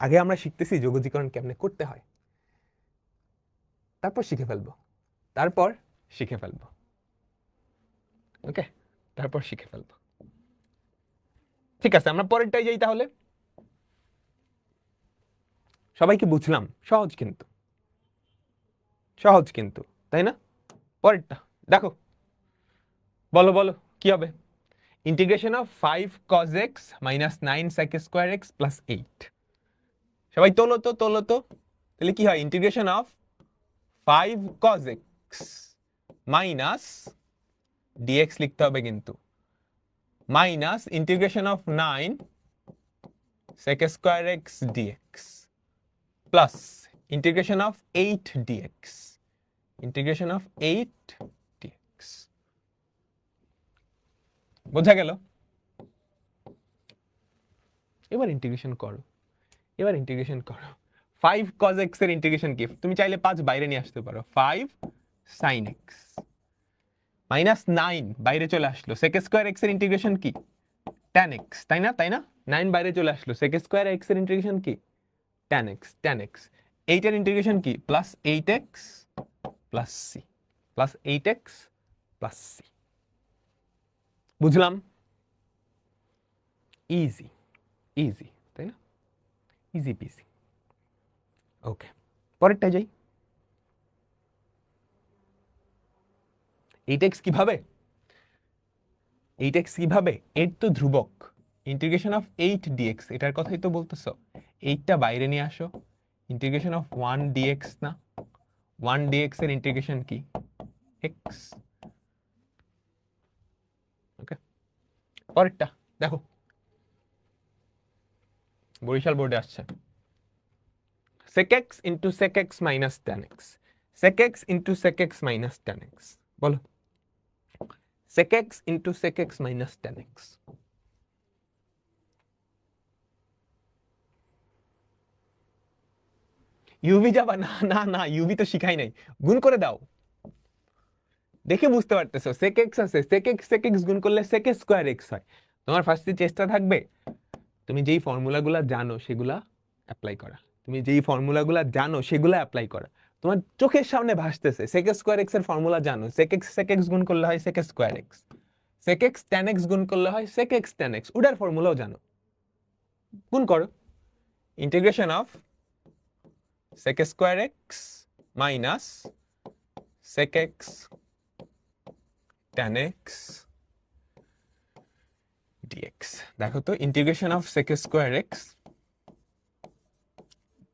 আগে আমরা শিখতেছি যোগজীকরণ কেমনে করতে হয়, তারপর শিখে ফেলবো। ওকে, তারপর শিখে ফেলবো। ঠিক আছে, আমরা পরেরটাই যাই তাহলে। সবাইকে বুঝলাম, সহজ কিন্তু তাই না? পরেরটা দেখো, বলো কি হবে? Integration of 5 cos x minus 9 sec square x plus 8। সবাই তোলো তো, তাহলে কি হয়? Integration of 5 cos x minus dx লিখতে হবে কিন্তু, minus integration of 9 sec square x dx plus integration of 8 dx, বোঝা গেল? এবার ইন্টিগ্রেশন করো। 5 cos x এর ইন্টিগ্রেশন কি? তুমি চাইলে 5 বাইরে নিয়ে আসতে পারো, 5 sin x মাইনাস 9 বাইরে চলে আসলো, sec স্কোয়ার x এর ইন্টিগ্রেশন কি? tan x, তাই না? 9 বাইরে চলে আসলো, sec স্কোয়ার x এর ইন্টিগ্রেশন কি? tan x 8 এর ইন্টিগ্রেশন কি? Plus 8x plus c। বুঝলাম? ইজি, তাই না? Easy PG. ওকে, পরেরটা যাই। 8x কিভাবে? 8 তো ধ্রুবক, ইন্টিগ্রেশন অফ 8 dx, এটার কথাই তো বলতেছো। 8টা বাইরে নিয়ে আসো, ইন্টিগ্রেশন অফ 1 dx না, 1 dx এর ইন্টিগ্রেশন কি? x। ওকে, পরেরটা দেখো, বরিশাল বোর্ডে আসছে। sec x into sec x minus tan x, sec x into sec x minus tan x, বলো। sec x into sec x minus tan x, UV যাবা না, ইউভি তো শিখাই নাই, গুণ করে দাও। দেখে বুঝতে পারতেছো, sec x আছে, sec x গুণ করলে sec স্কোয়ার x হয়। তোমার ফার্স্টে চেষ্টা থাকবে তুমি যেই ফর্মুলাগুলো জানো সেগুলা অ্যাপ্লাই করা, তুমি যেই ফর্মুলাগুলো জানো সেগুলো অ্যাপ্লাই করা। তোমার চোখের সামনে ভাসতেছে sec স্কয়ার x এর ফর্মুলা জানো, sec x গুণ করলে হয় sec square x, sec x tan x গুণ করলে হয় sec x tan x, ওটার ফর্মুলাও জানো, গুণ করো। Integration of sec square x minus sec x tan x dx। দেখো তো, integration of sec square x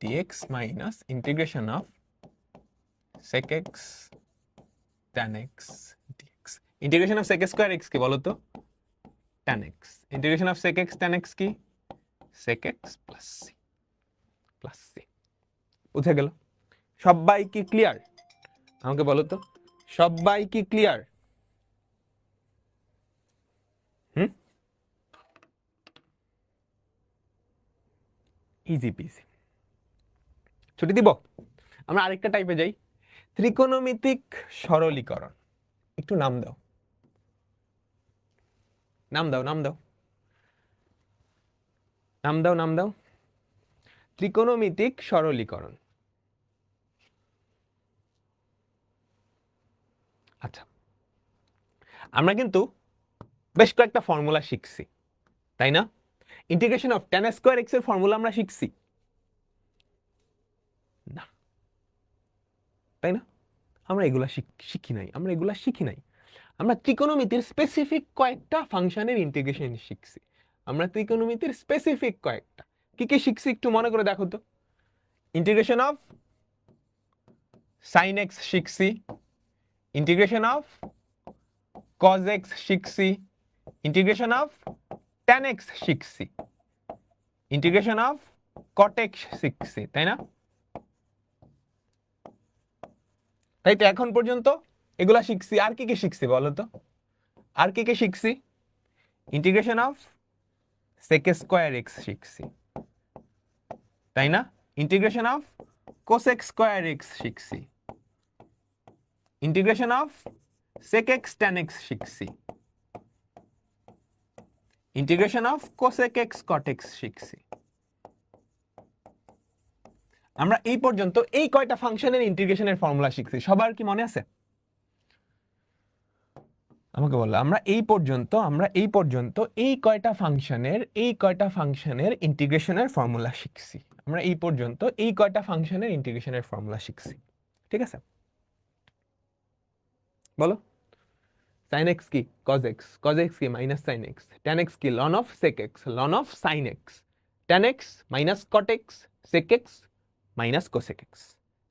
dx minus integration of sec x tan x dx। Integration of sec square x কি বলো তো? tan x। Integration of sec x tan x কি? sec x plus c। বুঝে গেল? সবাই কি clear? আমাকে বলো তো, সবাই কি ক্লিয়ার? Easy PG. ছুটি দিব? আমরা আরেকটা টাইপে যাই, ত্রিকোণমিতিক সরলীকরণ। একটু নাম দাও, নাম দাও, নাম দাও, নাম দাও, নাম দাও। ত্রিকোণমিতিক সরলীকরণ। আচ্ছা, আমরা কিন্তু বেশ কয়েকটা ফর্মুলা শিখছি, তাই না? Integration of tan square x এর ফর্মুলা আমরা শিখছি না, তাই না? আমরা এগুলা শিখি নাই, আমরা এগুলা শিখি নাই। আমরা ত্রিকোণমিতির স্পেসিফিক কয়েকটা ফাংশনের ইন্টিগ্রেশন শিখছি। আমরা ত্রিকোণমিতির স্পেসিফিক কয়েকটা কি কি শিখছি একটু মনে করে দেখো তো। ইন্টিগ্রেশন অফ sin x শিখছি, ইন্টিগ্রেশন অফ cos x শিখছি, ইন্টিগ্রেশন অফ tan x শিখছি, ইন্টিগ্রেশন অফ cot x শিখছি, তাই না? তাই তো এখন পর্যন্ত এগুলা শিখছি। আর কি কি শিখছি বলো তো? আর কি কি শিখছি? Integration of sec square x শিখছি, তাই না? Integration of cosec square x শিখছি, integration of sec x tan x শিখছি, integration of cosec x cot x শিখছি। আমরা এই পর্যন্ত এই কয়টা ফাংশনের ইন্টিগ্রেশনের ফর্মুলা শিখছি, সবার কি মনে আছে? আমাকে বলো, আমরা এই পর্যন্ত এই কয়টা ফাংশনের ইন্টিগ্রেশনের ফর্মুলা শিখছি। আমরা এই পর্যন্ত এই কয়টা ফাংশনের ইন্টিগ্রেশনের ফর্মুলা শিখছি, ঠিক আছে? বলো। sin x কি? cos x, cos x কি? Minus sin x, tan x কি? ln of sec x, ln of sin x, tan x minus cot x, sec x minus cosec x।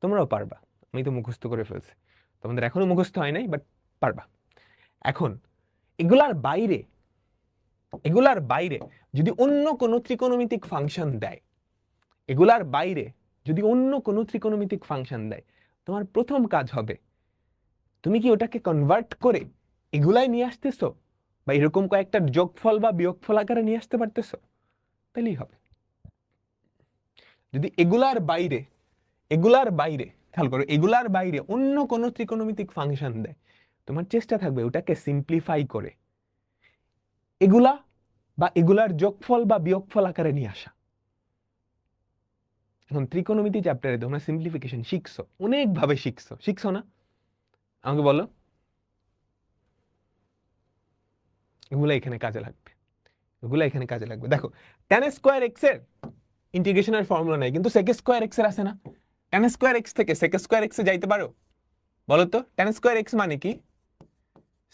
তোমরাও পারবা, আমি তো মুখস্থ করে ফেলছি, তোমাদের এখনো মুখস্থ হয় নাই, বাট পারবা। এখন এগুলার বাইরে যদি অন্য কোনো ত্রিকোণমিতিক ফাংশন দেয়, এগুলার বাইরে যদি অন্য কোনো ত্রিকোণমিতিক ফাংশন দেয়, তোমার প্রথম কাজ হবে, তুমি কি ওটাকে কনভার্ট করে এগুলাই নিয়ে আসতেছো, বা এরকম কয়েকটা যোগফল বা বিয়োগফল আকারে নিয়ে আসতে পারতেছো, তাহলেই হবে। যদি এগুলার বাইরে খেয়াল করো, এগুলার বাইরে অন্য কোনো ত্রিকোণমিতিক ফাংশন দেয়, তোমার চেষ্টা থাকবে ওটাকে সিম্পলিফাই করে এগুলা বা এগুলার যোগফল বা বিয়োগফল আকারে নিয়ে আসা। এখন ত্রিকোণমিতি চ্যাপ্টারে তোমরা সিম্পলিফিকেশন শিখছো, অনেকভাবে শিখছো না? আমাকে বলো, এগুলা এখানে কাজে লাগবে। দেখো, tan স্কয়ার x এর ইন্টিগ্রেশনের ফর্মুলা নাই, কিন্তু sec স্কয়ার x এর আছে না? tan স্কয়ার x থেকে sec স্কয়ার x এ যাইতে পারো? বলো তো, tan স্কয়ার x মানে কি?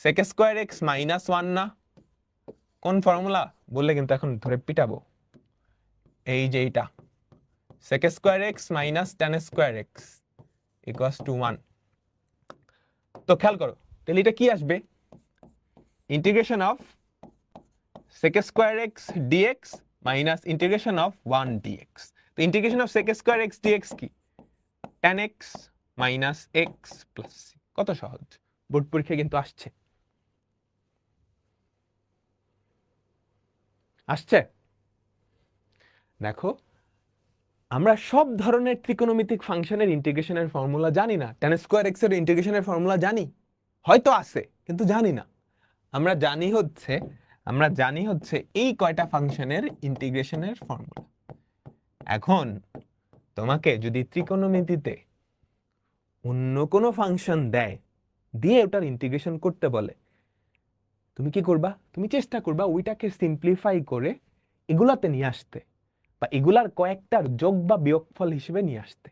sec স্কয়ার x মাইনাস 1 না? কোন ফর্মুলা বললে কিন্তু এখন ধরে পিটাবো। এই যে এইটা, sec square x minus tan square x equals to 1। তো খেয়াল করো, তাহলে এটা কি আসবে? Integration of sec square x dx minus integration of 1 dx। তো integration of sec square x dx কি? tan x minus x plus c। কত সহজ, বোর্ড পরীক্ষায় কিন্তু আসছে। দেখো, আমরা সব ধরনের ত্রিকোণমিতিক ফাংশনের ইন্টিগ্রেশনের ফর্মুলা জানি না। tan স্কয়ার x এর ইন্টিগ্রেশনের ফর্মুলা জানি, হয়তো আছে কিন্তু জানি না। আমরা জানি হচ্ছে এই কয়টা ফাংশনের ইন্টিগ্রেশনের ফর্মুলা। এখন তোমাকে যদি ত্রিকোণমিতিতে অন্য কোনো ফাংশন দেয়, দিয়ে ওটার ইন্টিগ্রেশন করতে বলে, তুমি কি করবা? তুমি চেষ্টা করবা ওইটাকে সিম্পলিফাই করে এগুলাতে নিয়ে আসতে, বা এগুলার কয়েকটার যোগ বা বিয়োগফল হিসেবে নিয়ে আসতে।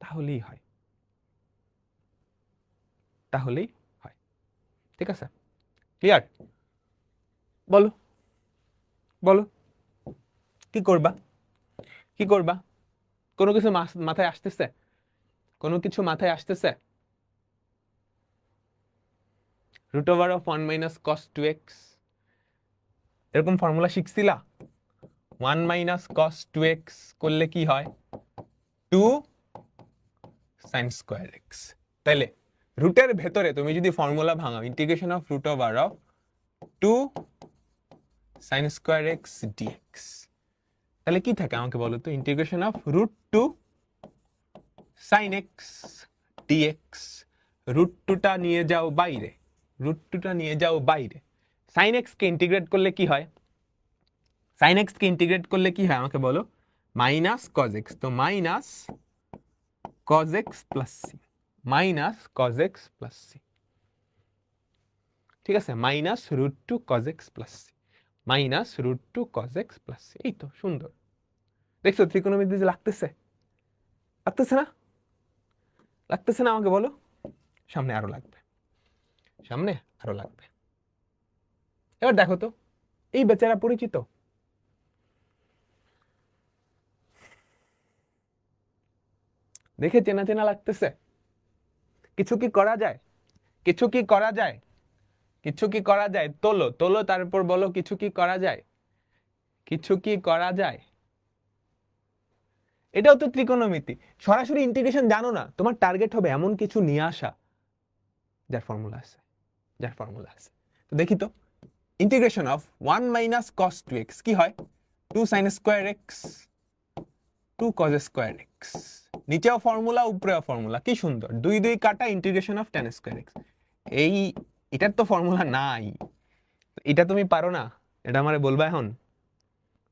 তাহলেই হয়, তাহলেই হয়। ঠিক আছে, ক্লিয়ার? বলো বলো, কি করবা? কি করবা? কোনো কিছু মাথায় আসতেছে? কোনো কিছু মাথায় আসতেছে? Root over of 1 minus cos 2x, এরকম ফর্মুলা শিখছিলা? 1 মাইনাস কস 2x করলে কি হয়? 2 সাইন স্কোয়ার এক্স। তাইলে রুটের ভেতরে তুমি যদি ফর্মুলা ভাঙাও, integration of root over of 2 sine square x d x, তাহলে কি থাকে আমাকে বলো তো? Integration of root 2 sine x d x. Root 2টা নিয়ে যাও বাইরে, রুট 2টা নিয়ে যাও বাইরে। সাইন এক্স কে ইন্টিগ্রেট করলে কি হয়? সাইন এক্স কে ইন্টিগ্রেট করলে কি হয় আমাকে বলো? Minus cos x. তো minus cos x plus c, minus cos x plus c. ঠিক আছে, minus root 2 cos x plus c, minus root 2 cos x plus c. এই তো সুন্দর। দেখছো ত্রিকোণমিতি যে লাগতেছে? লাগতেছে না? লাগতেছে না আমাকে বলো? সামনে আরো লাগবে, সামনে আরো লাগবে। এবার দেখো তো, এই বেচারা পরিচিত? দেখে চেনা চেনা লাগতেছে? কিছু কি করা যায়? কিছু কি করা যায়? কিছু কি করা যায়? তোলো তোলো, তারপর বলো কিছু কি করা যায়? কিছু কি করা যায়? এটাও তো ত্রিকোণমিতি। সরাসরি ইন্টিগ্রেশন জানো না, তোমার টার্গেট হবে এমন কিছু নিয়ে আসা যার ফর্মুলা আছে, যার ফর্মুলা আছে। তো দেখি তো, integration of 1 minus cos 2x কি হয়? 2 sine square x 2 cos square x. নিচেও ফর্মুলা, উপরেও ফর্মুলা, কি সুন্দর। 2 2 কাটা, integration of tan square x. এই এটার তো ফর্মুলা নাই, এটা তুমি পারো না? এটা আমারে বলবা এখন?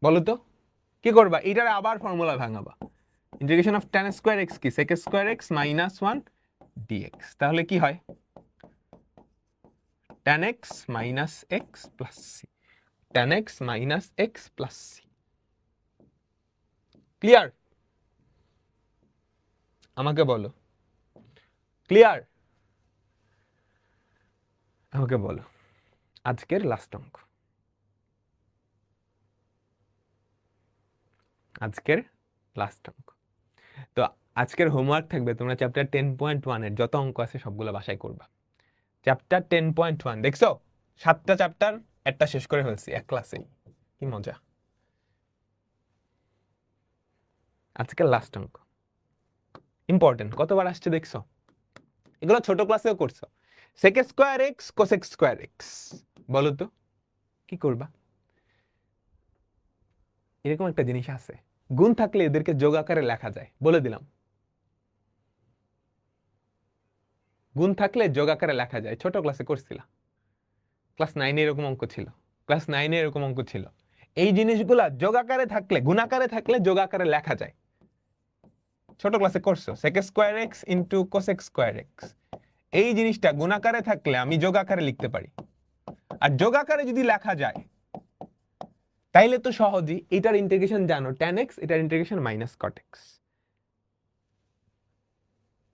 বলো তো কি করবা? এটার আবার ফর্মুলা ভাঙাবা। Integration of tan square x কি? sec square x minus 1 dx। তাহলে কি হয়? tan x minus x plus c, tan x minus x plus c. Clear? আমাকে বলো, ক্লিয়ার? আমাকে বলো, আজকের লাস্ট অঙ্ক, আজকের লাস্ট অঙ্ক। তো আজকের হোমওয়ার্ক থাকবে, তোমরা চ্যাপ্টার 10.1 এর যত অঙ্ক আছে সবগুলো বাসায় করবা। চ্যাপ্টার 10.1 দেখছো? 7টা চ্যাপ্টার, একটা শেষ করে ফেলছি এক ক্লাসেই, কি মজা। আজকের লাস্ট অঙ্ক ইম্পর্টেন্ট, কতবার আসছে দেখছো? এগুলো ছোট ক্লাসেও করছো। sec square x cosec square x, বলো তো কি করবা? এরকম একটা জিনিস আছে, গুণ থাকলে এদেরকে যোগ আকারে লেখা যায়, বলে দিলাম। গুণ থাকলে যোগ আকারে লেখা যায়, ছোট ক্লাসে করছিলাম। ক্লাস 9 এরকম অঙ্ক ছিল, ক্লাস 9 এরকম অঙ্ক ছিল। এই জিনিসগুলা যোগ আকারে থাকলে, গুণ আকারে থাকলে যোগ আকারে লেখা যায়। ছোট ক্লাসে করছো sec square X into cosec square x. এই জিনিসটা গুণ আকারে থাকলে আমি যোগ আকারে লিখতে পারি, আর যোগ আকারে যদি লেখা যায় তাইলে তো সহজেই এটার ইন্টিগ্রেশন জানো tan x, এটার ইন্টিগ্রেশন মাইনাস cot x।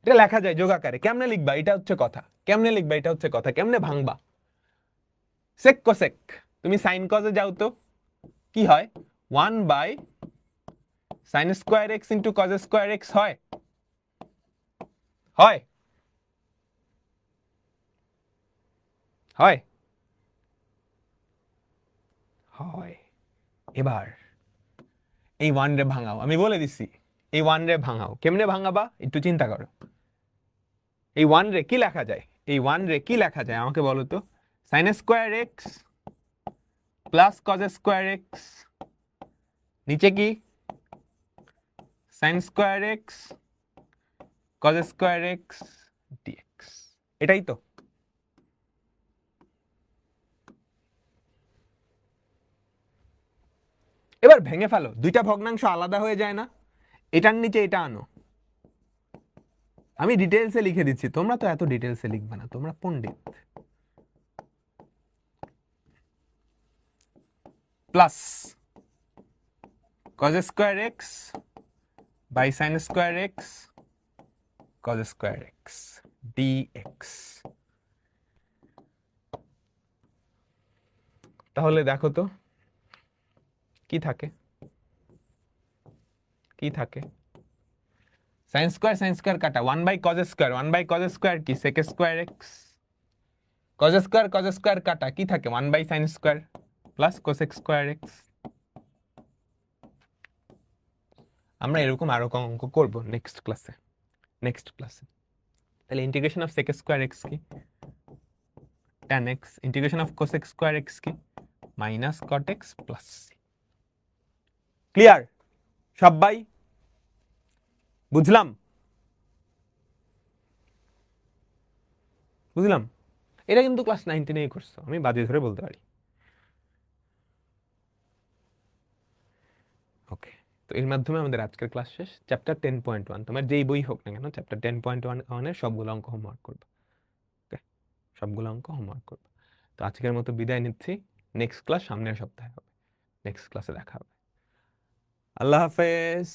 এটা লেখা যায় যোগ আকারে, কেমনে লিখবা এটা হচ্ছে কথা, কেমনে লিখবা এটা হচ্ছে কথা, কেমনে ভাঙবা? sec cosec, তুমি sin cos এ যাও তো, কি হয়? 1 by sin square X into cos square X হয়, হয় হয় হয়। এবার এই 1 রে ভাঙাও, আমি বলে দিছি এই 1 রে ভাঙাও। কেমনে ভাঙাবা একটু চিন্তা করো। এই 1 রে কি লেখা যায়? এই 1 রে কি লেখা যায় আমাকে বলো তো? sin square x plus cos square x, নিচে কি? sin square x cos square x dx। এটাই তো। এবার একবার ভেঙে ফেলো, দুইটা ভগ্নাংশ আলাদা হয়ে যায় না, এটার নিচে এটা আনো। আমি ডিটেলসে লিখে দিচ্ছি, তোমরা তো এত ডিটেলসে লিখবে না, তোমরা পণ্ডিত। Plus cos square x by sin square x cos square x dx। তাহলে দেখো তো কি থাকে, কি থাকে? sin স্কয়ার কাটা 1 by cos square, 1 by cos square কি sec square x, cos square কাটা কি থাকে 1 by sin square plus cosec square x। আমরা এরকম আরো অঙ্ক করব নেক্সট ক্লাসে। তাহলে integration of sec square x কি tan x, integration of cosec square x কি minus cot x plus c। Clear সবাই? বুঝলাম? এটা কিন্তু ক্লাস 9 10 করছো, আমি বাজি ধরে বলতে পারি। ওকে, তো এর মাধ্যমে আমাদের আজকের ক্লাস শেষ। চ্যাপ্টার 10.1 তোমার যেই বই হোক না কেন, চ্যাপ্টার 10.1 এর সবগুলো অঙ্ক হোমওয়ার্ক করবে। ওকে, সবগুলো অঙ্ক হোমওয়ার্ক করবে। তো আজকের মতো বিদায় নিচ্ছি, নেক্সট ক্লাস সামনের সপ্তাহে হবে, নেক্সট ক্লাসে দেখা হবে। আল্লাহ হাফেজ।